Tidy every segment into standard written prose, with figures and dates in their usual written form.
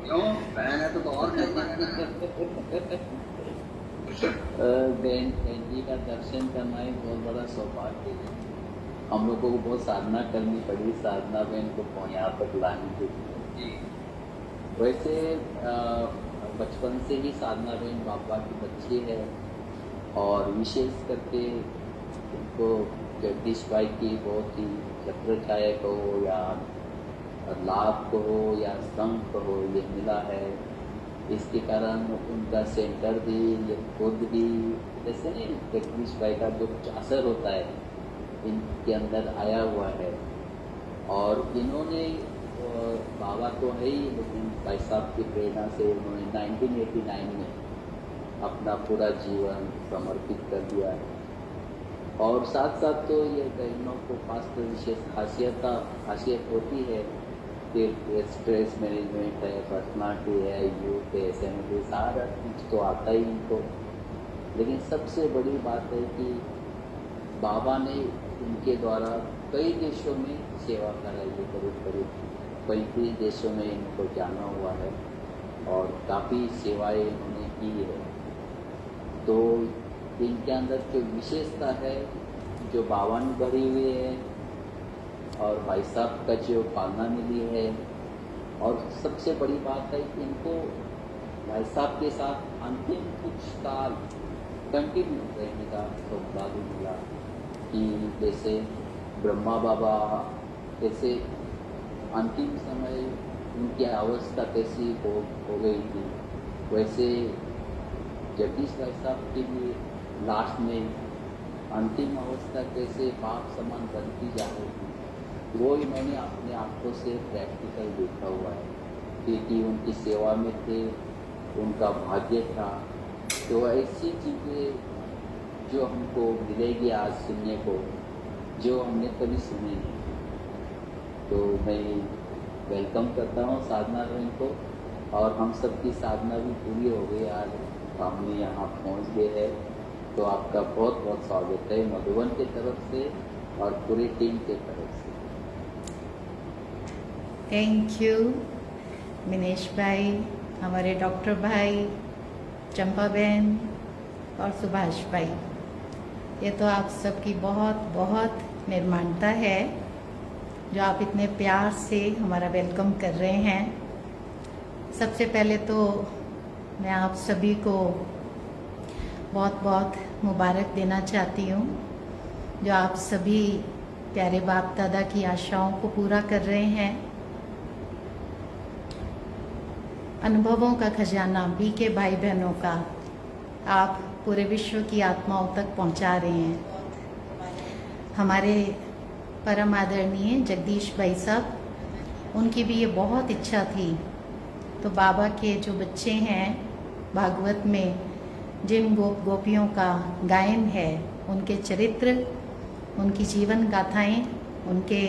क्यों बहन है तो और करना है ना। बहन बहन जी का दर्शन करना ही बहुत बड़ा सौभाग्य है। हम लोगों को बहुत साधना करनी पड़ी साधना बहन को यहाँ तक लाने के लिए। जी वैसे बचपन से ही साधना बहन बाबा की बच्ची है और विशेष करके उनको जगदीश भाई की बहुत ही छत्र छाया कहो या लाभ कहो या संग कहो ये मिला है। इसके कारण उनका सेंटर भी ये खुद भी जैसे नहीं जगदीश भाई का जो कुछ असर होता है इनके अंदर आया हुआ है। और इन्होंने बाबा तो है ही लेकिन भाई साहब की प्रेरणा से उन्होंने 1989 में अपना पूरा जीवन समर्पित कर दिया है। और साथ साथ तो ये बहनों को खास विशेष खासियत होती है कि स्ट्रेस मैनेजमेंट है, पर्सनालिटी है, यूथ है, एसएमडी सारा कुछ तो आता ही इनको। लेकिन सबसे बड़ी बात है कि बाबा ने उनके द्वारा कई देशों में सेवा कराई है। करीब 35 देशों में इनको जाना हुआ है और काफ़ी सेवाएं इन्होंने की है। तो इनके अंदर जो विशेषता है जो बाबा ने भरी हुई है और भाई साहब का जो पालना मिली है और सबसे बड़ी बात है कि इनको भाई साहब के साथ अंतिम कुछ साल कंटिन्यू रहने का सौभाग्य मिला कि जैसे ब्रह्मा बाबा कैसे अंतिम समय उनकी अवस्था कैसी हो गई थी वैसे जगदीश भाई साहब की भी लास्ट में अंतिम अवस्था कैसे बाप समान बनती जा रही थी वो इन्होंने अपने आंखों से प्रैक्टिकल देखा हुआ है क्योंकि उनकी सेवा में थे उनका भाग्य था। तो ऐसी चीज़ें जो हमको मिलेगी आज सुनने को जो हमने कभी सुनी नहीं। तो मैं वेलकम करता हूँ साधना बहन को और हम सबकी साधना भी पूरी हो गई आज हमने यहाँ पहुँच गए हैं। तो आपका बहुत बहुत स्वागत है मधुबन की तरफ से और पूरी टीम की तरफ से। थैंक यू मिनेश भाई, हमारे डॉक्टर भाई, चंपा बहन और सुभाष भाई। ये तो आप सबकी बहुत बहुत निर्माणता है जो आप इतने प्यार से हमारा वेलकम कर रहे हैं। सबसे पहले तो मैं आप सभी को बहुत बहुत मुबारक देना चाहती हूँ जो आप सभी प्यारे बाप दादा की आशाओं को पूरा कर रहे हैं। अनुभवों का खजाना बीके भाई बहनों का आप पूरे विश्व की आत्माओं तक पहुंचा रहे हैं। हमारे परम आदरणीय जगदीश भाई साहब उनकी भी ये बहुत इच्छा थी। तो बाबा के जो बच्चे हैं भागवत में जिन गोपियों का गायन है उनके चरित्र उनकी जीवन गाथाएं उनके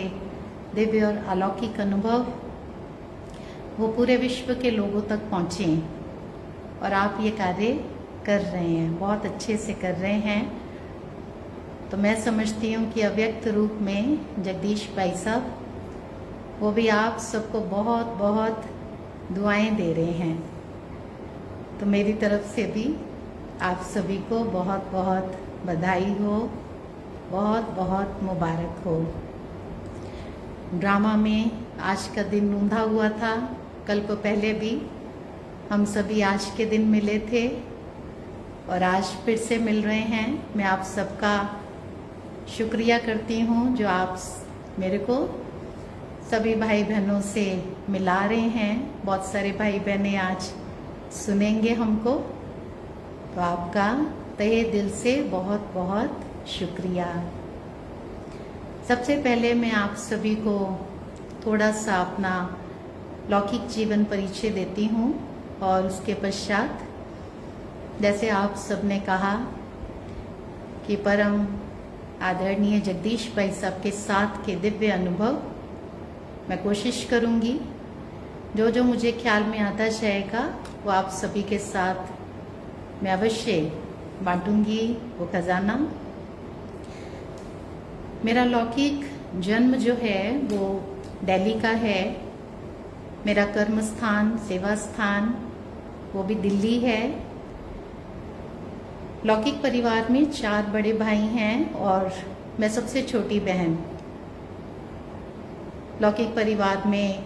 दिव्य और अलौकिक अनुभव वो पूरे विश्व के लोगों तक पहुँचें और आप ये कार्य कर रहे हैं, बहुत अच्छे से कर रहे हैं। तो मैं समझती हूँ कि अव्यक्त रूप में जगदीश भाई साहब वो भी आप सबको बहुत बहुत दुआएं दे रहे हैं। तो मेरी तरफ से भी आप सभी को बहुत बहुत बधाई हो, बहुत बहुत मुबारक हो। ड्रामा में आज का दिन रूंधा हुआ था, कल को पहले भी हम सभी आज के दिन मिले थे और आज फिर से मिल रहे हैं। मैं आप सबका शुक्रिया करती हूँ जो आप मेरे को सभी भाई बहनों से मिला रहे हैं। बहुत सारे भाई बहनें आज सुनेंगे हमको, तो आपका तहे दिल से बहुत बहुत शुक्रिया। सबसे पहले मैं आप सभी को थोड़ा सा अपना लौकिक जीवन परिचय देती हूँ और उसके पश्चात जैसे आप सबने कहा कि परम आदरणीय जगदीश भाई साहब के साथ के दिव्य अनुभव मैं कोशिश करूँगी जो जो मुझे ख्याल में आता जाएगा वो आप सभी के साथ मैं अवश्य बांटूंगी वो खजाना। मेरा लौकिक जन्म जो है वो दिल्ली का है। मेरा कर्म स्थान, सेवा स्थान वो भी दिल्ली है। लौकिक परिवार में 4 बड़े भाई हैं और मैं सबसे छोटी बहन। लौकिक परिवार में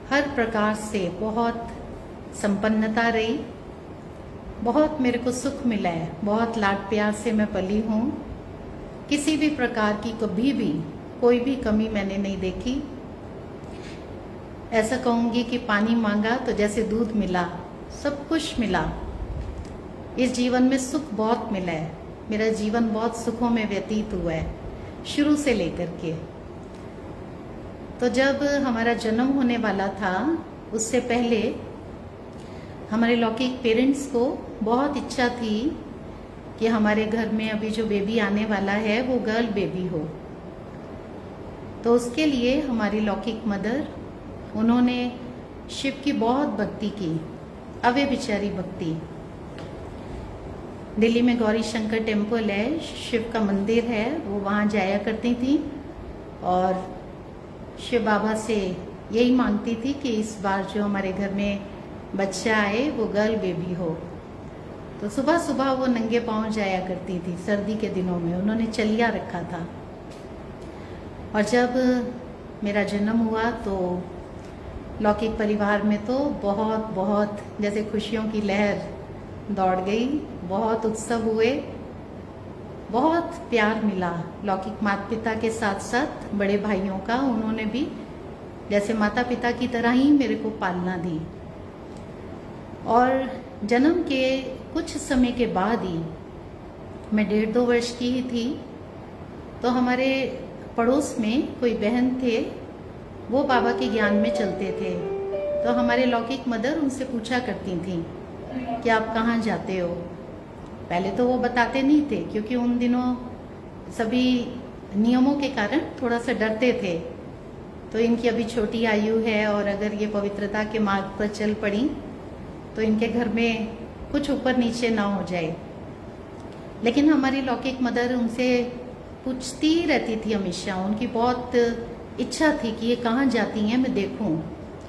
हर प्रकार से बहुत संपन्नता रही, बहुत मेरे को सुख मिला है, बहुत लाड प्यार से मैं पली हूँ। किसी भी प्रकार की कभी भी कोई भी कमी मैंने नहीं देखी। ऐसा कहूँगी कि पानी मांगा तो जैसे दूध मिला, सब कुछ मिला। इस जीवन में सुख बहुत मिला है, मेरा जीवन बहुत सुखों में व्यतीत हुआ है शुरू से लेकर के। तो जब हमारा जन्म होने वाला था उससे पहले हमारे लौकिक पेरेंट्स को बहुत इच्छा थी कि हमारे घर में अभी जो बेबी आने वाला है वो गर्ल बेबी हो। तो उसके लिए हमारी लौकिक मदर, उन्होंने शिव की बहुत भक्ति की, अवे बिचारी भक्ति। दिल्ली में गौरी शंकर टेम्पल है, शिव का मंदिर है, वो वहाँ जाया करती थी और शिव बाबा से यही मांगती थी कि इस बार जो हमारे घर में बच्चा आए वो गर्ल बेबी हो। तो सुबह सुबह वो नंगे पांव जाया करती थी, सर्दी के दिनों में उन्होंने चलिया रखा था। और जब मेरा जन्म हुआ तो लौकिक परिवार में तो बहुत बहुत जैसे खुशियों की लहर दौड़ गई, बहुत उत्सव हुए, बहुत प्यार मिला। लौकिक माता पिता के साथ साथ बड़े भाइयों का, उन्होंने भी जैसे माता पिता की तरह ही मेरे को पालना दी। और जन्म के कुछ समय के बाद ही, मैं 1.5-2 वर्ष की ही थी, तो हमारे पड़ोस में कोई बहन थे, वो बाबा के ज्ञान में चलते थे। तो हमारे लौकिक मदर उनसे पूछा करती थी कि आप कहाँ जाते हो। पहले तो वो बताते नहीं थे क्योंकि उन दिनों सभी नियमों के कारण थोड़ा सा डरते थे। तो इनकी अभी छोटी आयु है और अगर ये पवित्रता के मार्ग पर चल पड़ी तो इनके घर में कुछ ऊपर नीचे ना हो जाए। लेकिन हमारी लौकिक मदर उनसे पूछती रहती थी हमेशा, उनकी बहुत इच्छा थी कि ये कहाँ जाती हैं, मैं देखूं,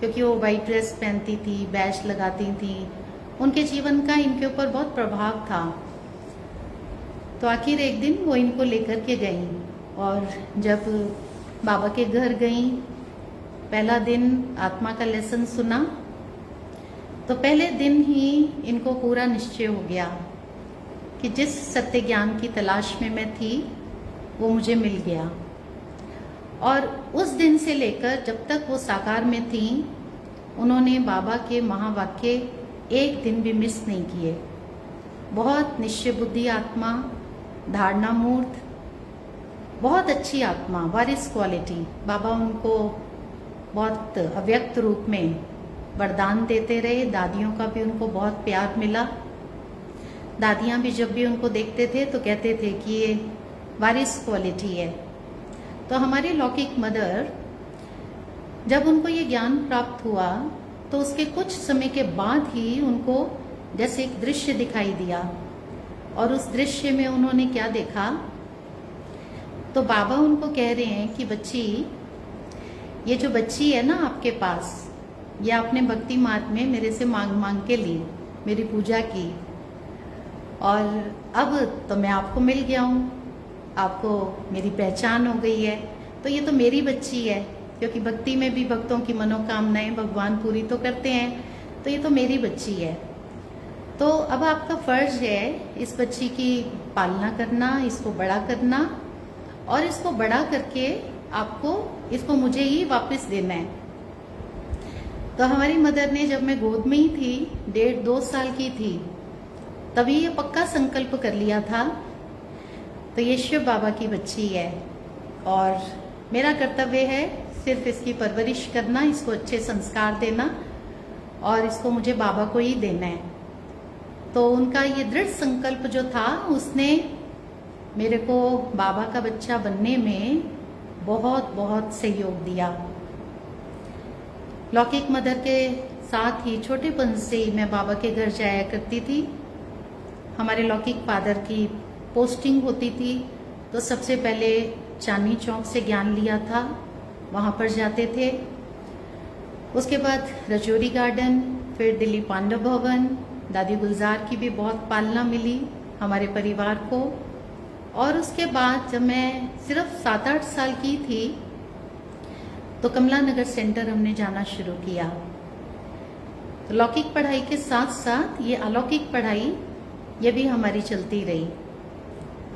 क्योंकि वो वाइट ड्रेस पहनती थी, बैच लगाती थी, उनके जीवन का इनके ऊपर बहुत प्रभाव था। तो आखिर एक दिन वो इनको लेकर के गई और जब बाबा के घर गई, पहला दिन आत्मा का लेसन सुना, तो पहले दिन ही इनको पूरा निश्चय हो गया कि जिस सत्य ज्ञान की तलाश में मैं थी वो मुझे मिल गया। और उस दिन से लेकर जब तक वो साकार में थी, उन्होंने बाबा के महावाक्य एक दिन भी मिस नहीं किए। बहुत निश्चय बुद्धि आत्मा, धारणा मूर्त, बहुत अच्छी आत्मा, वारिस क्वालिटी। बाबा उनको बहुत अव्यक्त रूप में वरदान देते रहे। दादियों का भी उनको बहुत प्यार मिला। दादियाँ भी जब भी उनको देखते थे तो कहते थे कि ये वारिस क्वालिटी है। तो हमारी लौकिक मदर, जब उनको ये ज्ञान प्राप्त हुआ तो उसके कुछ समय के बाद ही उनको जैसे एक दृश्य दिखाई दिया। और उस दृश्य में उन्होंने क्या देखा, तो बाबा उनको कह रहे हैं कि बच्ची, ये जो बच्ची है ना आपके पास, ये आपने भक्ति मार्ग में मेरे से मांग मांग के ली, मेरी पूजा की, और अब तो मैं आपको मिल गया हूँ, आपको मेरी पहचान हो गई है, तो ये तो मेरी बच्ची है। क्योंकि भक्ति में भी भक्तों की मनोकामनाएं भगवान पूरी तो करते हैं, तो ये तो मेरी बच्ची है। तो अब आपका फर्ज है इस बच्ची की पालना करना, इसको बड़ा करना, और इसको बड़ा करके आपको इसको मुझे ही वापस देना है। तो हमारी मदर ने, जब मैं गोद में ही थी, 1.5-2 साल की थी, तभी ये पक्का संकल्प कर लिया था, तो ये शिव बाबा की बच्ची है और मेरा कर्तव्य है सिर्फ इसकी परवरिश करना, इसको अच्छे संस्कार देना और इसको मुझे बाबा को ही देना है। तो उनका ये दृढ़ संकल्प जो था, उसने मेरे को बाबा का बच्चा बनने में बहुत बहुत सहयोग दिया। लौकिक मदर के साथ ही छोटेपन से ही मैं बाबा के घर जाया करती थी। हमारे लौकिक फादर की पोस्टिंग होती थी, तो सबसे पहले चांदनी चौक से ज्ञान लिया था, वहाँ पर जाते थे। उसके बाद रजौरी गार्डन, फिर दिल्ली पांडव भवन, दादी गुलजार की भी बहुत पालना मिली हमारे परिवार को। और उसके बाद जब मैं सिर्फ 7-8 साल की थी तो कमला नगर सेंटर हमने जाना शुरू किया। तो लौकिक पढ़ाई के साथ साथ ये अलौकिक पढ़ाई ये भी हमारी चलती रही।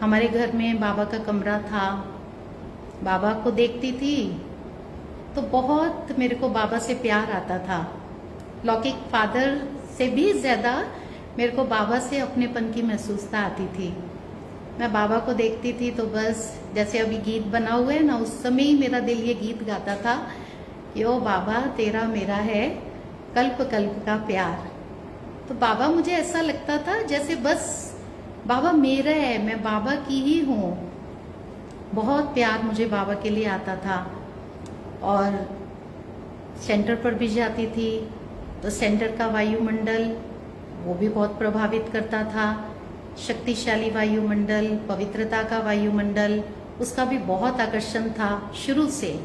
हमारे घर में बाबा का कमरा था, बाबा को देखती थी तो बहुत मेरे को बाबा से प्यार आता था। लौकिक फादर से भी ज़्यादा मेरे को बाबा से अपनेपन की महसूसता आती थी। मैं बाबा को देखती थी तो बस जैसे अभी गीत बना हुआ है ना, उस समय ही मेरा दिल ये गीत गाता था कि ओ बाबा तेरा मेरा है कल्प कल्प का प्यार। तो बाबा मुझे ऐसा लगता था जैसे बस बाबा मेरा है, मैं बाबा की ही हूँ। बहुत प्यार मुझे बाबा के लिए आता था। और सेंटर पर भी जाती थी तो सेंटर का वायुमंडल वो भी बहुत प्रभावित करता था। शक्तिशाली वायुमंडल, पवित्रता का वायुमंडल, उसका भी बहुत आकर्षण था शुरू से।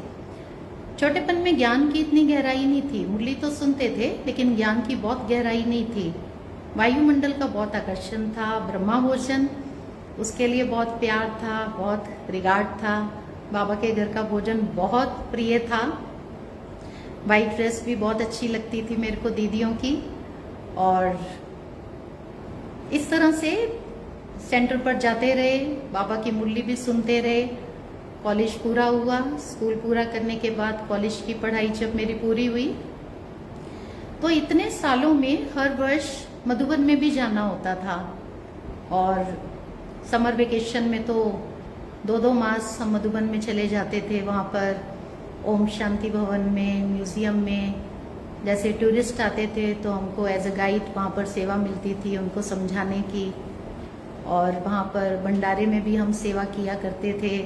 छोटेपन में ज्ञान की इतनी गहराई नहीं थी, मुरली तो सुनते थे लेकिन ज्ञान की बहुत गहराई नहीं थी। वायुमंडल का बहुत आकर्षण था। ब्रह्मा भोजन उसके लिए बहुत प्यार था, बहुत रिगार्ड था। बाबा के घर का भोजन बहुत प्रिय था। वाइट ड्रेस भी बहुत अच्छी लगती थी मेरे को दीदियों की। और इस तरह से सेंटर पर जाते रहे, बाबा की मुरली भी सुनते रहे। कॉलेज पूरा हुआ, स्कूल पूरा करने के बाद कॉलेज की पढ़ाई जब मेरी पूरी हुई तो इतने सालों में हर वर्ष मधुबन में भी जाना होता था। और समर वेकेशन में तो 2-2 मास हम मधुबन में चले जाते थे। वहाँ पर ओम शांति भवन में, म्यूजियम में जैसे टूरिस्ट आते थे तो हमको एज अ गाइड वहाँ पर सेवा मिलती थी उनको समझाने की। और वहाँ पर भंडारे में भी हम सेवा किया करते थे।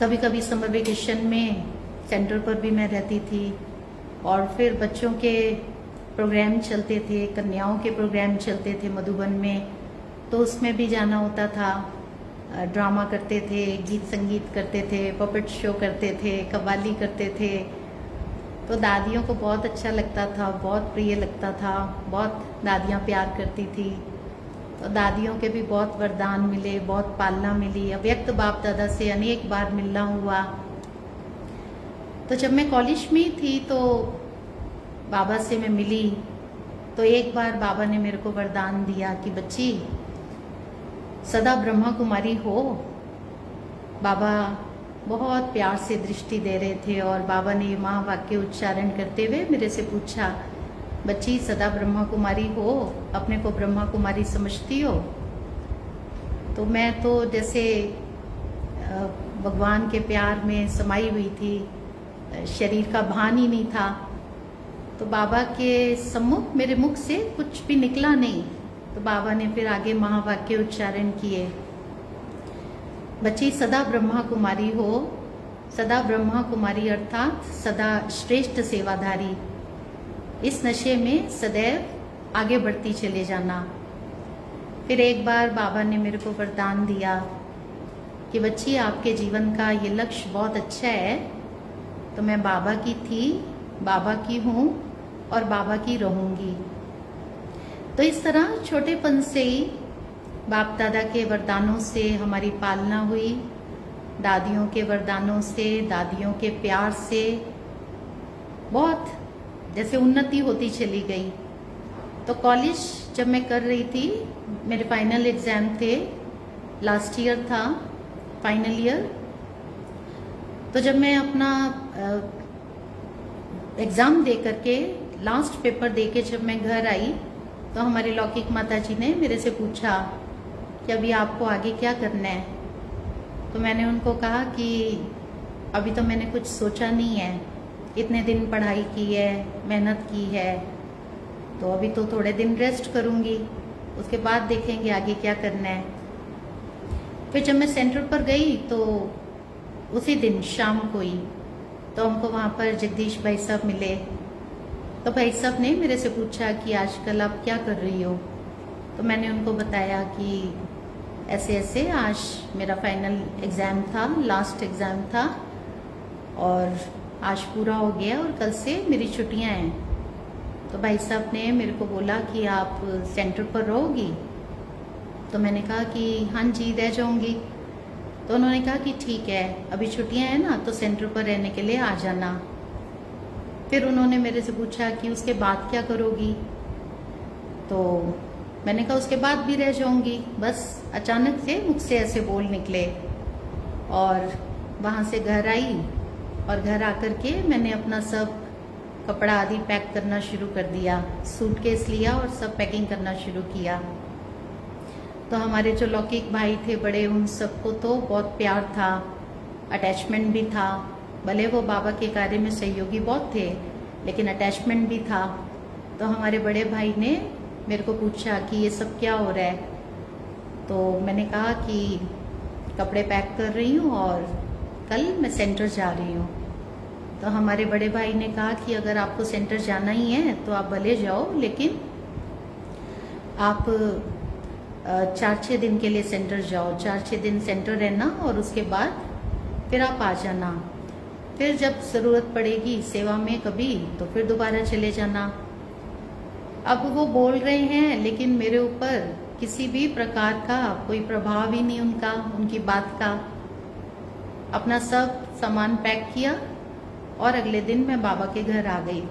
कभी कभी समर वेकेशन में सेंटर पर भी मैं रहती थी। और फिर बच्चों के प्रोग्राम चलते थे, कन्याओं के प्रोग्राम चलते थे मधुबन में, तो उसमें भी जाना होता था। ड्रामा करते थे, गीत संगीत करते थे, पपेट शो करते थे, कव्वाली करते थे। तो दादियों को बहुत अच्छा लगता था, बहुत प्रिय लगता था, बहुत दादियाँ प्यार करती थी। तो दादियों के भी बहुत वरदान मिले, बहुत पालना मिली। अव्यक्त बाप दादा से अनेक बार मिलना हुआ। तो जब मैं कॉलेज में थी तो बाबा से मैं मिली तो एक बार बाबा ने मेरे को वरदान दिया कि बच्ची सदा ब्रह्मा कुमारी हो। बाबा बहुत प्यार से दृष्टि दे रहे थे और बाबा ने ये महावाक्य उच्चारण करते हुए मेरे से पूछा, बच्ची सदा ब्रह्मा कुमारी हो, अपने को ब्रह्मा कुमारी समझती हो? तो मैं तो जैसे भगवान के प्यार में समाई हुई थी, शरीर का भान ही नहीं था। तो बाबा के सम्मुख मेरे मुख से कुछ भी निकला नहीं। तो बाबा ने फिर आगे महावाक्य उच्चारण किए, बच्ची सदा ब्रह्मा कुमारी हो। सदा ब्रह्मा कुमारी अर्थात सदा श्रेष्ठ सेवाधारी। इस नशे में सदैव आगे बढ़ती चले जाना। फिर एक बार बाबा ने मेरे को वरदान दिया कि बच्ची आपके जीवन का ये लक्ष्य बहुत अच्छा है। तो मैं बाबा की थी, बाबा की हूँ और बाबा की रहूँगी। तो इस तरह छोटेपन से ही बाप दादा के वरदानों से हमारी पालना हुई। दादियों के वरदानों से, दादियों के प्यार से बहुत जैसे उन्नति होती चली गई। तो कॉलेज जब मैं कर रही थी, मेरे फाइनल एग्ज़ाम थे, लास्ट ईयर था फाइनल ईयर। तो जब मैं अपना एग्ज़ाम दे करके लास्ट पेपर दे के जब मैं घर आई तो हमारे लौकिक माता जी ने मेरे से पूछा कि अभी आपको आगे क्या करना है। तो मैंने उनको कहा कि अभी तो मैंने कुछ सोचा नहीं है, इतने दिन पढ़ाई की है, मेहनत की है, तो अभी तो थोड़े दिन रेस्ट करूँगी, उसके बाद देखेंगे आगे क्या करना है। फिर जब मैं सेंटर पर गई तो उसी दिन शाम को ही तो हमको वहाँ पर जगदीश भाई साहब मिले। तो भाई साहब ने मेरे से पूछा कि आजकल आप क्या कर रही हो। तो मैंने उनको बताया कि ऐसे ऐसे आज मेरा फाइनल एग्ज़ाम था, लास्ट एग्ज़ाम था और आज पूरा हो गया और कल से मेरी छुट्टियां हैं। तो भाई साहब ने मेरे को बोला कि आप सेंटर पर रहोगी? तो मैंने कहा कि हाँ जी रह जाऊंगी। तो उन्होंने कहा कि ठीक है, अभी छुट्टियां हैं ना, तो सेंटर पर रहने के लिए आ जाना। फिर उन्होंने मेरे से पूछा कि उसके बाद क्या करोगी? तो मैंने कहा उसके बाद भी रह जाऊंगी। बस अचानक से मुझसे ऐसे बोल निकले और वहाँ से घर आई और घर आकर के मैंने अपना सब कपड़ा आदि पैक करना शुरू कर दिया। सूटकेस लिया और सब पैकिंग करना शुरू किया। तो हमारे जो लौकिक भाई थे बड़े, उन सबको तो बहुत प्यार था, अटैचमेंट भी था। भले वो बाबा के कार्य में सहयोगी बहुत थे, लेकिन अटैचमेंट भी था। तो हमारे बड़े भाई ने मेरे को पूछा कि ये सब क्या हो रहा है? तो मैंने कहा कि कपड़े पैक कर रही हूँ और कल मैं सेंटर जा रही हूँ। तो हमारे बड़े भाई ने कहा कि अगर आपको सेंटर जाना ही है तो आप भले जाओ, लेकिन आप 4-6 दिन के लिए सेंटर जाओ, 4-6 दिन सेंटर रहना और उसके बाद फिर आप आ जाना। फिर जब ज़रूरत पड़ेगी सेवा में कभी, तो फिर दोबारा चले जाना। अब वो बोल रहे हैं, लेकिन मेरे ऊपर किसी भी प्रकार का कोई प्रभाव ही नहीं उनका, उनकी बात का। अपना सब सामान पैक किया और अगले दिन मैं बाबा के घर आ गई।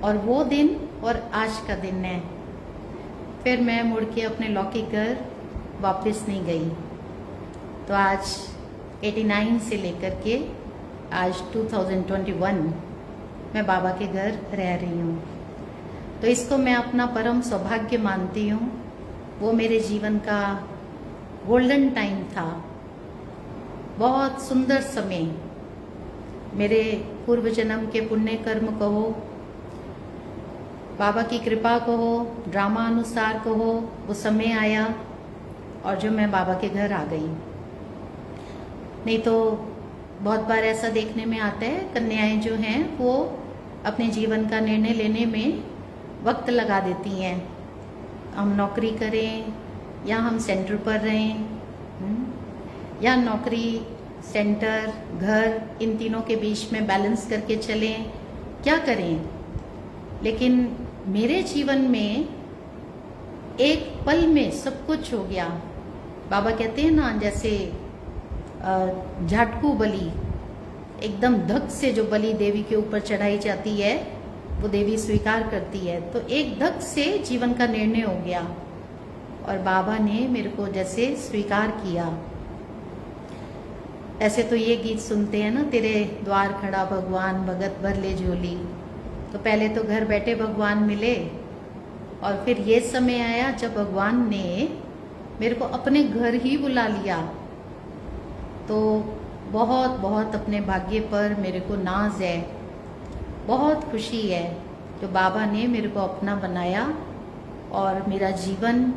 और वो दिन और आज का दिन है। फिर मैं मुड़ के अपने लौकिक घर वापस नहीं गई। तो आज 89 से लेकर के आज 2021 मैं बाबा के घर रह रही हूँ। तो इसको मैं अपना परम सौभाग्य मानती हूँ। वो मेरे जीवन का गोल्डन टाइम था, बहुत सुंदर समय। मेरे पूर्व जन्म के पुण्य कर्म कहो, बाबा की कृपा कहो, ड्रामा अनुसार कहो, वो समय आया और जो मैं बाबा के घर आ गई। नहीं तो बहुत बार ऐसा देखने में आता है, कन्याएं जो हैं वो अपने जीवन का निर्णय लेने में वक्त लगा देती हैं। हम नौकरी करें या हम सेंटर पर रहें, या नौकरी, सेंटर, घर, इन तीनों के बीच में बैलेंस करके चलें, क्या करें। लेकिन मेरे जीवन में एक पल में सब कुछ हो गया। बाबा कहते हैं ना, जैसे झाटकू बलि, एकदम धक से जो बलि देवी के ऊपर चढ़ाई जाती है वो देवी स्वीकार करती है। तो एक धक से जीवन का निर्णय हो गया और बाबा ने मेरे को जैसे स्वीकार किया। ऐसे तो ये गीत सुनते हैं ना, तेरे द्वार खड़ा भगवान भगत भर ले झोली। तो पहले तो घर बैठे भगवान मिले और फिर ये समय आया जब भगवान ने मेरे को अपने घर ही बुला लिया। तो बहुत बहुत अपने भाग्य पर मेरे को नाज है, बहुत खुशी है जो बाबा ने मेरे को अपना बनाया। और मेरा जीवन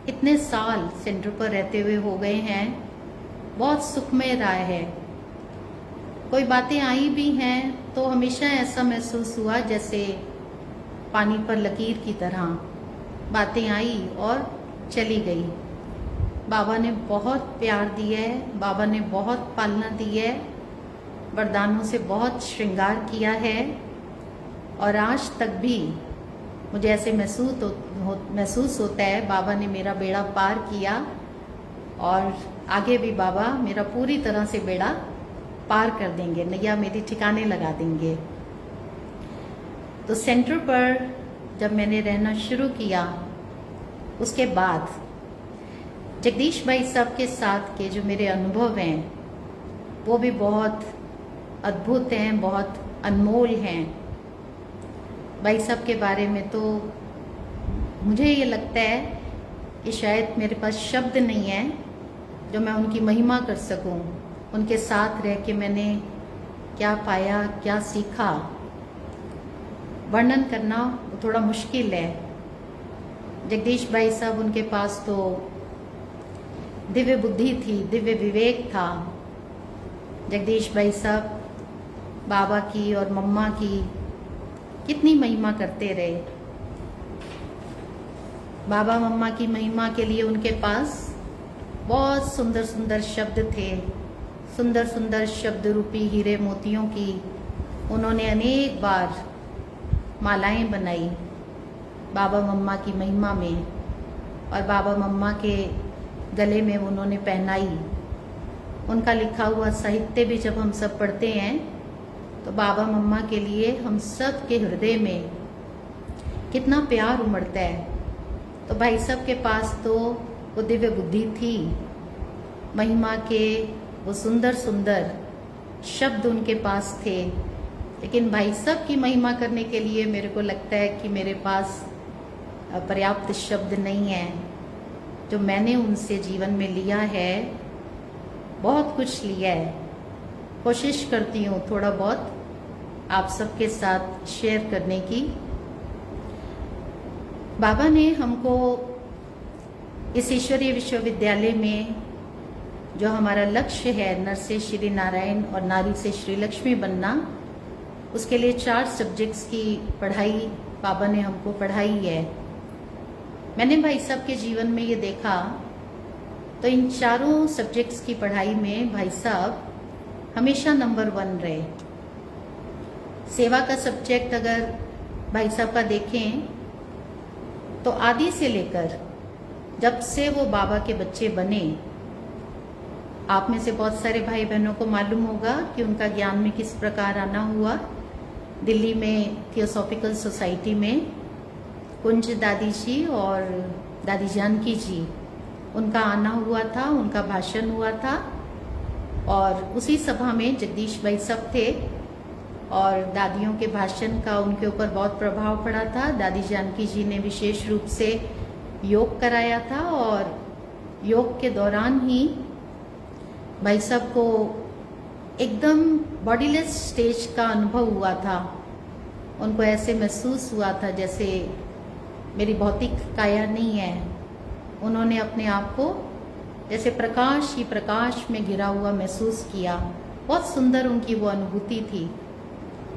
इतने साल सेंटर पर रहते हुए हो गए हैं, बहुत सुखमय रहा है। कोई बातें आई भी हैं तो हमेशा ऐसा महसूस हुआ जैसे पानी पर लकीर की तरह बातें आई और चली गई। बाबा ने बहुत प्यार दिया है, बाबा ने बहुत पालना दी है, वरदानों से बहुत श्रृंगार किया है। और आज तक भी मुझे ऐसे महसूस होता है बाबा ने मेरा बेड़ा पार किया और आगे भी बाबा मेरा पूरी तरह से बेड़ा पार कर देंगे, नैया मेरी ठिकाने लगा देंगे। तो सेंटर पर जब मैंने रहना शुरू किया, उसके बाद जगदीश भाई साहब के साथ के जो मेरे अनुभव हैं वो भी बहुत अद्भुत हैं, बहुत अनमोल हैं। भाई साहब के बारे में तो मुझे ये लगता है कि शायद मेरे पास शब्द नहीं है जो मैं उनकी महिमा कर सकूं। उनके साथ रह के मैंने क्या पाया, क्या सीखा, वर्णन करना थोड़ा मुश्किल है। जगदीश भाई साहब, उनके पास तो दिव्य बुद्धि थी, दिव्य विवेक था। जगदीश भाई साहब बाबा की और मम्मा की कितनी महिमा करते रहे। बाबा मम्मा की महिमा के लिए उनके पास बहुत सुंदर सुंदर शब्द थे, सुंदर सुंदर शब्द रूपी हीरे मोतियों की उन्होंने अनेक बार मालाएं बनाई बाबा मम्मा की महिमा में, और बाबा मम्मा के गले में उन्होंने पहनाई। उनका लिखा हुआ साहित्य भी जब हम सब पढ़ते हैं तो बाबा मम्मा के लिए हम सब के हृदय में कितना प्यार उमड़ता है। तो भाई साहब के पास तो वो दिव्य बुद्धि थी, महिमा के वो सुंदर सुंदर शब्द उनके पास थे, लेकिन भाई साहब की महिमा करने के लिए मेरे को लगता है कि मेरे पास पर्याप्त शब्द नहीं है। जो मैंने उनसे जीवन में लिया है, बहुत कुछ लिया है। कोशिश करती हूँ थोड़ा बहुत आप सबके साथ शेयर करने की। बाबा ने हमको इस ईश्वरीय विश्वविद्यालय में जो हमारा लक्ष्य है, नर से श्री नारायण और नारी से श्री लक्ष्मी बनना, उसके लिए 4 सब्जेक्ट्स की पढ़ाई बाबा ने हमको पढ़ाई है। मैंने भाई साहब के जीवन में ये देखा, तो इन चारों सब्जेक्ट्स की पढ़ाई में भाई साहब हमेशा नंबर 1 रहे। सेवा का सब्जेक्ट अगर भाई साहब का देखें तो आदि से लेकर जब से वो बाबा के बच्चे बने, आप में से बहुत सारे भाई बहनों को मालूम होगा कि उनका ज्ञान में किस प्रकार आना हुआ। दिल्ली में थियोसॉफिकल सोसाइटी में कुंज दादी जी और दादी जानकी जी, उनका आना हुआ था, उनका भाषण हुआ था, और उसी सभा में जगदीश भाई साहब थे, और दादियों के भाषण का उनके ऊपर बहुत प्रभाव पड़ा था। दादी जानकी जी ने विशेष रूप से योग कराया था, और योग के दौरान ही भाई साहब को एकदम बॉडीलेस स्टेज का अनुभव हुआ था। उनको ऐसे महसूस हुआ था जैसे मेरी भौतिक काया नहीं है। उन्होंने अपने आप को जैसे प्रकाश ही प्रकाश में गिरा हुआ महसूस किया। बहुत सुंदर उनकी वो अनुभूति थी।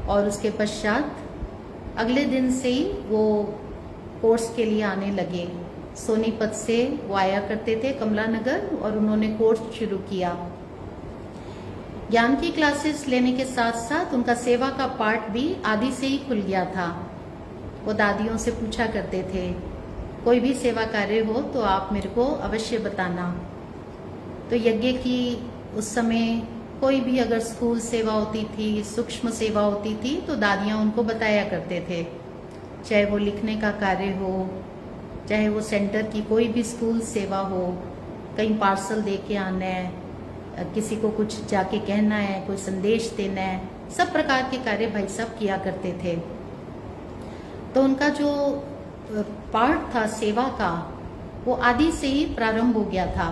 और उसके पश्चात अगले दिन से ही वो कोर्स के लिए आने लगे। सोनीपत से वो आया करते थे कमला नगर, और उन्होंने कोर्स शुरू किया। ज्ञान की क्लासेस लेने के साथ साथ उनका सेवा का पार्ट भी आदि से ही खुल गया था। वो दादियों से पूछा करते थे, कोई भी सेवा कार्य हो तो आप मेरे को अवश्य बताना। तो यज्ञ की उस समय कोई भी अगर स्कूल सेवा होती थी, सूक्ष्म सेवा होती थी, तो दादियाँ उनको बताया करते थे। चाहे वो लिखने का कार्य हो, चाहे वो सेंटर की कोई भी स्कूल सेवा हो, कहीं पार्सल दे के आना है, किसी को कुछ जाके कहना है, कोई संदेश देना है, सब प्रकार के कार्य भाई साहब किया करते थे। तो उनका जो पार्ट था सेवा का, वो आदि से ही प्रारंभ हो गया था।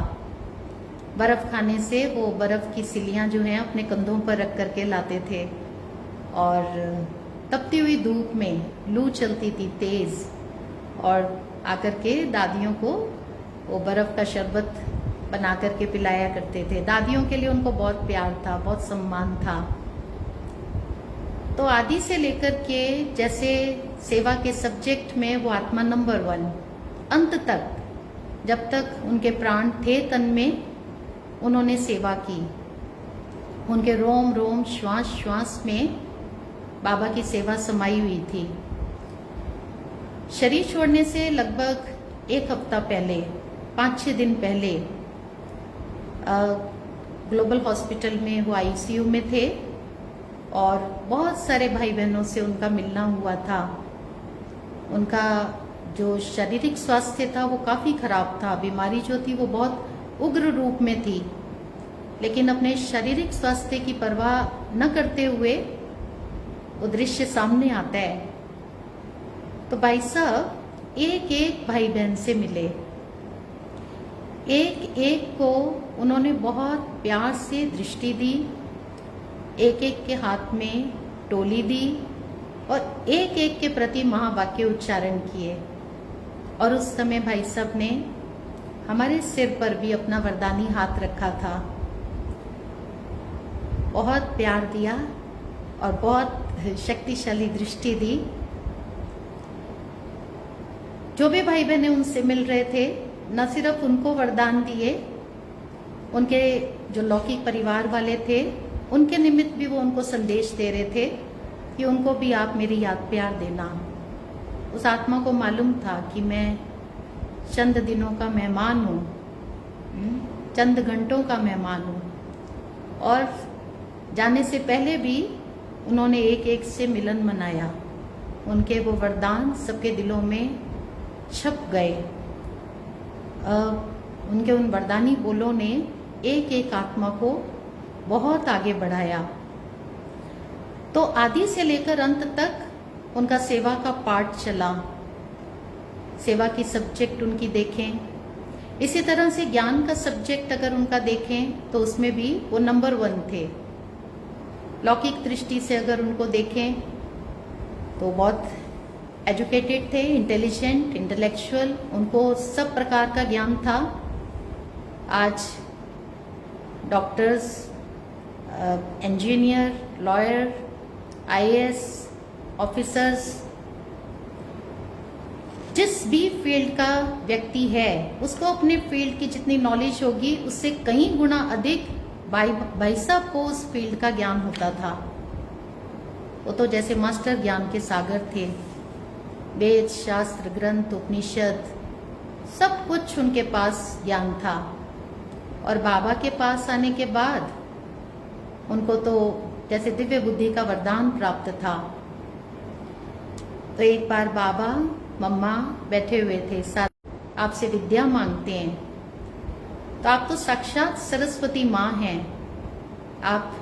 बर्फ खाने से वो बर्फ की सिलियां जो हैं अपने कंधों पर रख करके लाते थे, और तपती हुई धूप में लू चलती थी तेज, और आकर के दादियों को वो बर्फ का शरबत बना करके पिलाया करते थे। दादियों के लिए उनको बहुत प्यार था, बहुत सम्मान था। तो आदि से लेकर के जैसे सेवा के सब्जेक्ट में वो आत्मा नंबर 1, अंत तक जब तक उनके प्राण थे तन में उन्होंने सेवा की। उनके रोम रोम श्वास श्वास में बाबा की सेवा समाई हुई थी। शरीर छोड़ने से लगभग 1 हफ्ता पहले, 5-6 दिन पहले ग्लोबल हॉस्पिटल में वो आईसीयू में थे, और बहुत सारे भाई बहनों से उनका मिलना हुआ था। उनका जो शारीरिक स्वास्थ्य था वो काफ़ी खराब था, बीमारी जो थी वो बहुत उग्र रूप में थी, लेकिन अपने शारीरिक स्वास्थ्य की परवाह न करते हुए वो दृश्य सामने आता है। तो भाई साहब एक एक भाई बहन से मिले, एक एक को उन्होंने बहुत प्यार से दृष्टि दी, एक एक के हाथ में टोली दी, और एक एक के प्रति महावाक्य उच्चारण किए। और उस समय भाई साहब ने हमारे सिर पर भी अपना वरदानी हाथ रखा था, बहुत प्यार दिया और बहुत शक्तिशाली दृष्टि दी। जो भी भाई बहने उनसे मिल रहे थे, न सिर्फ उनको वरदान दिए, उनके जो लौकिक परिवार वाले थे उनके निमित्त भी वो उनको संदेश दे रहे थे कि उनको भी आप मेरी याद प्यार देना। उस आत्मा को मालूम था कि मैं चंद दिनों का मेहमान हूँ, चंद घंटों का मेहमान हूँ। और जाने से पहले भी उन्होंने एक एक से मिलन मनाया। उनके वो वरदान सबके दिलों में छप गए। उनके उन वरदानी बोलों ने एक एक आत्मा को बहुत आगे बढ़ाया। तो आदि से लेकर अंत तक उनका सेवा का पाठ चला। सेवा की सब्जेक्ट उनकी देखें, इसी तरह से ज्ञान का सब्जेक्ट अगर उनका देखें तो उसमें भी वो नंबर 1 थे। लौकिक दृष्टि से अगर उनको देखें तो बहुत एजुकेटेड थे, इंटेलिजेंट, इंटेलेक्चुअल, उनको सब प्रकार का ज्ञान था। आज doctors, engineer, lawyer, IAS officers, जिस भी फील्ड का व्यक्ति है उसको अपने फील्ड की जितनी नॉलेज होगी उससे कई गुना अधिक भाई साहब को उस फील्ड का ज्ञान होता था। वो तो जैसे मास्टर ज्ञान के सागर थे। वेद, शास्त्र, ग्रंथ, उपनिषद सब कुछ उनके पास ज्ञान था। और बाबा के पास आने के बाद उनको तो जैसे दिव्य बुद्धि का वरदान प्राप्त था। तो एक बार बाबा मम्मा बैठे हुए थे साथ, आपसे विद्या मांगते हैं। तो आप तो साक्षात सरस्वती माँ हैं, आप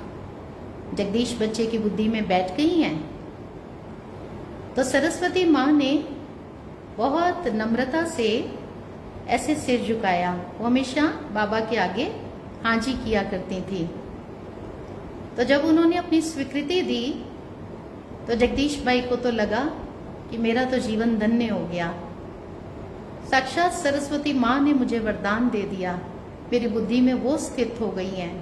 जगदीश बच्चे की बुद्धि में बैठ गई हैं। तो सरस्वती माँ ने बहुत नम्रता से ऐसे सिर झुकाया। वो हमेशा बाबा के आगे हाँ जी किया करती थी। तो जब उन्होंने अपनी स्वीकृति दी तो जगदीश भाई को तो लगा कि मेरा तो जीवन धन्य हो गया। साक्षात सरस्वती माँ ने मुझे वरदान दे दिया, मेरी बुद्धि में वो स्थित हो गई हैं।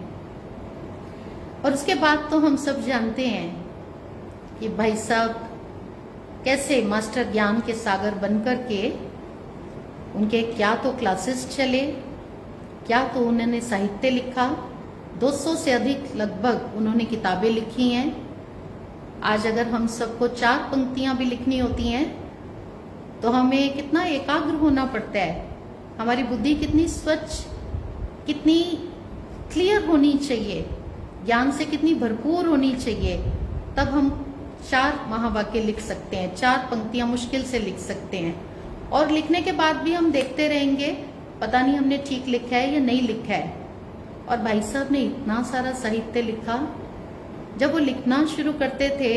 और उसके बाद तो हम सब जानते हैं कि भाई साहब कैसे मास्टर ज्ञान के सागर बनकर के उनके क्या तो क्लासेस चले, क्या तो उन्होंने साहित्य लिखा। 200 से अधिक लगभग उन्होंने किताबें लिखी हैं। आज अगर हम सबको 4 पंक्तियां भी लिखनी होती हैं तो हमें कितना एकाग्र होना पड़ता है, हमारी बुद्धि कितनी स्वच्छ, कितनी क्लियर होनी चाहिए, ज्ञान से कितनी भरपूर होनी चाहिए, तब हम 4 महावाक्य लिख सकते हैं, 4 पंक्तियां मुश्किल से लिख सकते हैं। और लिखने के बाद भी हम देखते रहेंगे पता नहीं हमने ठीक लिखा है या नहीं लिखा है। और भाई साहब ने इतना सारा साहित्य लिखा। जब वो लिखना शुरू करते थे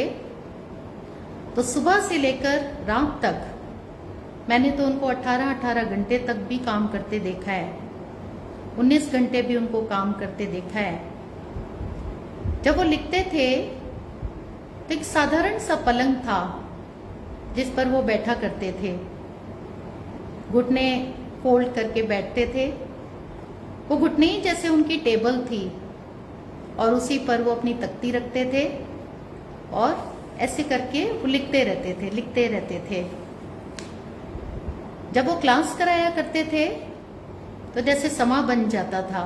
तो सुबह से लेकर रात तक, मैंने तो उनको 18-18 घंटे तक भी काम करते देखा है, 19 घंटे भी उनको काम करते देखा है। जब वो लिखते थे तो एक साधारण सा पलंग था जिस पर वो बैठा करते थे, घुटने फोल्ड करके बैठते थे। वो घुटने ही जैसे उनकी टेबल थी और उसी पर वो अपनी तख्ती रखते थे और ऐसे करके वो लिखते रहते थे। जब वो क्लास कराया करते थे तो जैसे समा बन जाता था,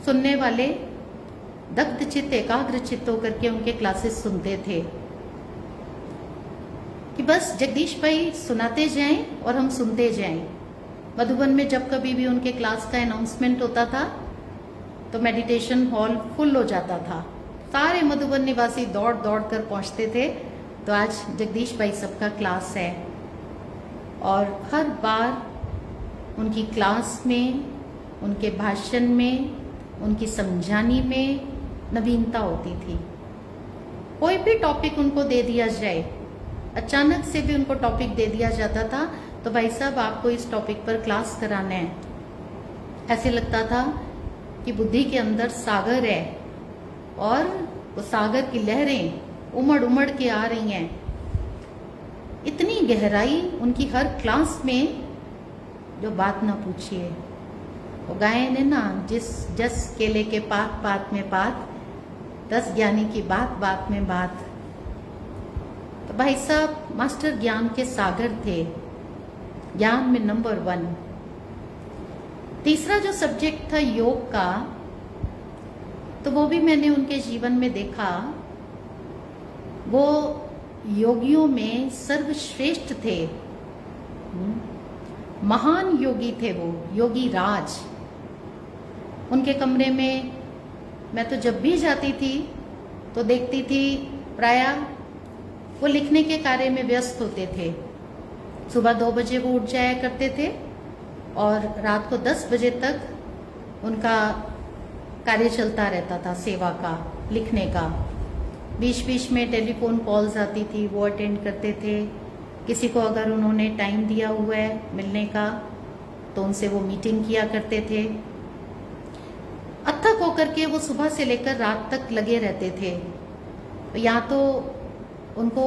सुनने वाले दग्ध चित्त, एकाग्र चित्त होकर के उनके क्लासेस सुनते थे कि बस जगदीश भाई सुनाते जाएं और हम सुनते जाएं। मधुबन में जब कभी भी उनके क्लास का अनाउंसमेंट होता था तो मेडिटेशन हॉल फुल हो जाता था, सारे मधुबन निवासी दौड़ दौड़ कर पहुंचते थे। तो आज जगदीश भाई सबका क्लास है और हर बार उनकी क्लास में, उनके भाषण में, उनकी समझानी में नवीनता होती थी। कोई भी टॉपिक उनको दे दिया जाए, अचानक से भी उनको टॉपिक दे दिया जाता था तो भाई साहब आपको इस टॉपिक पर क्लास कराना है। ऐसे लगता था कि बुद्धि के अंदर सागर है और वो सागर की लहरें उमड़ उमड़ के आ रही हैं। इतनी गहराई उनकी हर क्लास में, जो बात ना पूछिए। वो गायन है ना, जस केले के पात पात में बात, 10 ज्ञानी की बात बात में बात। तो भाई साहब मास्टर ज्ञान के सागर थे, ज्ञान में नंबर 1। तीसरा जो सब्जेक्ट था योग का, तो वो भी मैंने उनके जीवन में देखा। वो योगियों में सर्वश्रेष्ठ थे, महान योगी थे वो, योगी राज। उनके कमरे में मैं तो जब भी जाती थी तो देखती थी प्रायः वो लिखने के कार्य में व्यस्त होते थे। सुबह 2 बजे वो उठ जाया करते थे और रात को 10 बजे तक उनका कार्य चलता रहता था, सेवा का, लिखने का। बीच बीच में टेलीफोन कॉल्स आती थी, वो अटेंड करते थे। किसी को अगर उन्होंने टाइम दिया हुआ है मिलने का तो उनसे वो मीटिंग किया करते थे। अथक होकर के वो सुबह से लेकर रात तक लगे रहते थे। या तो उनको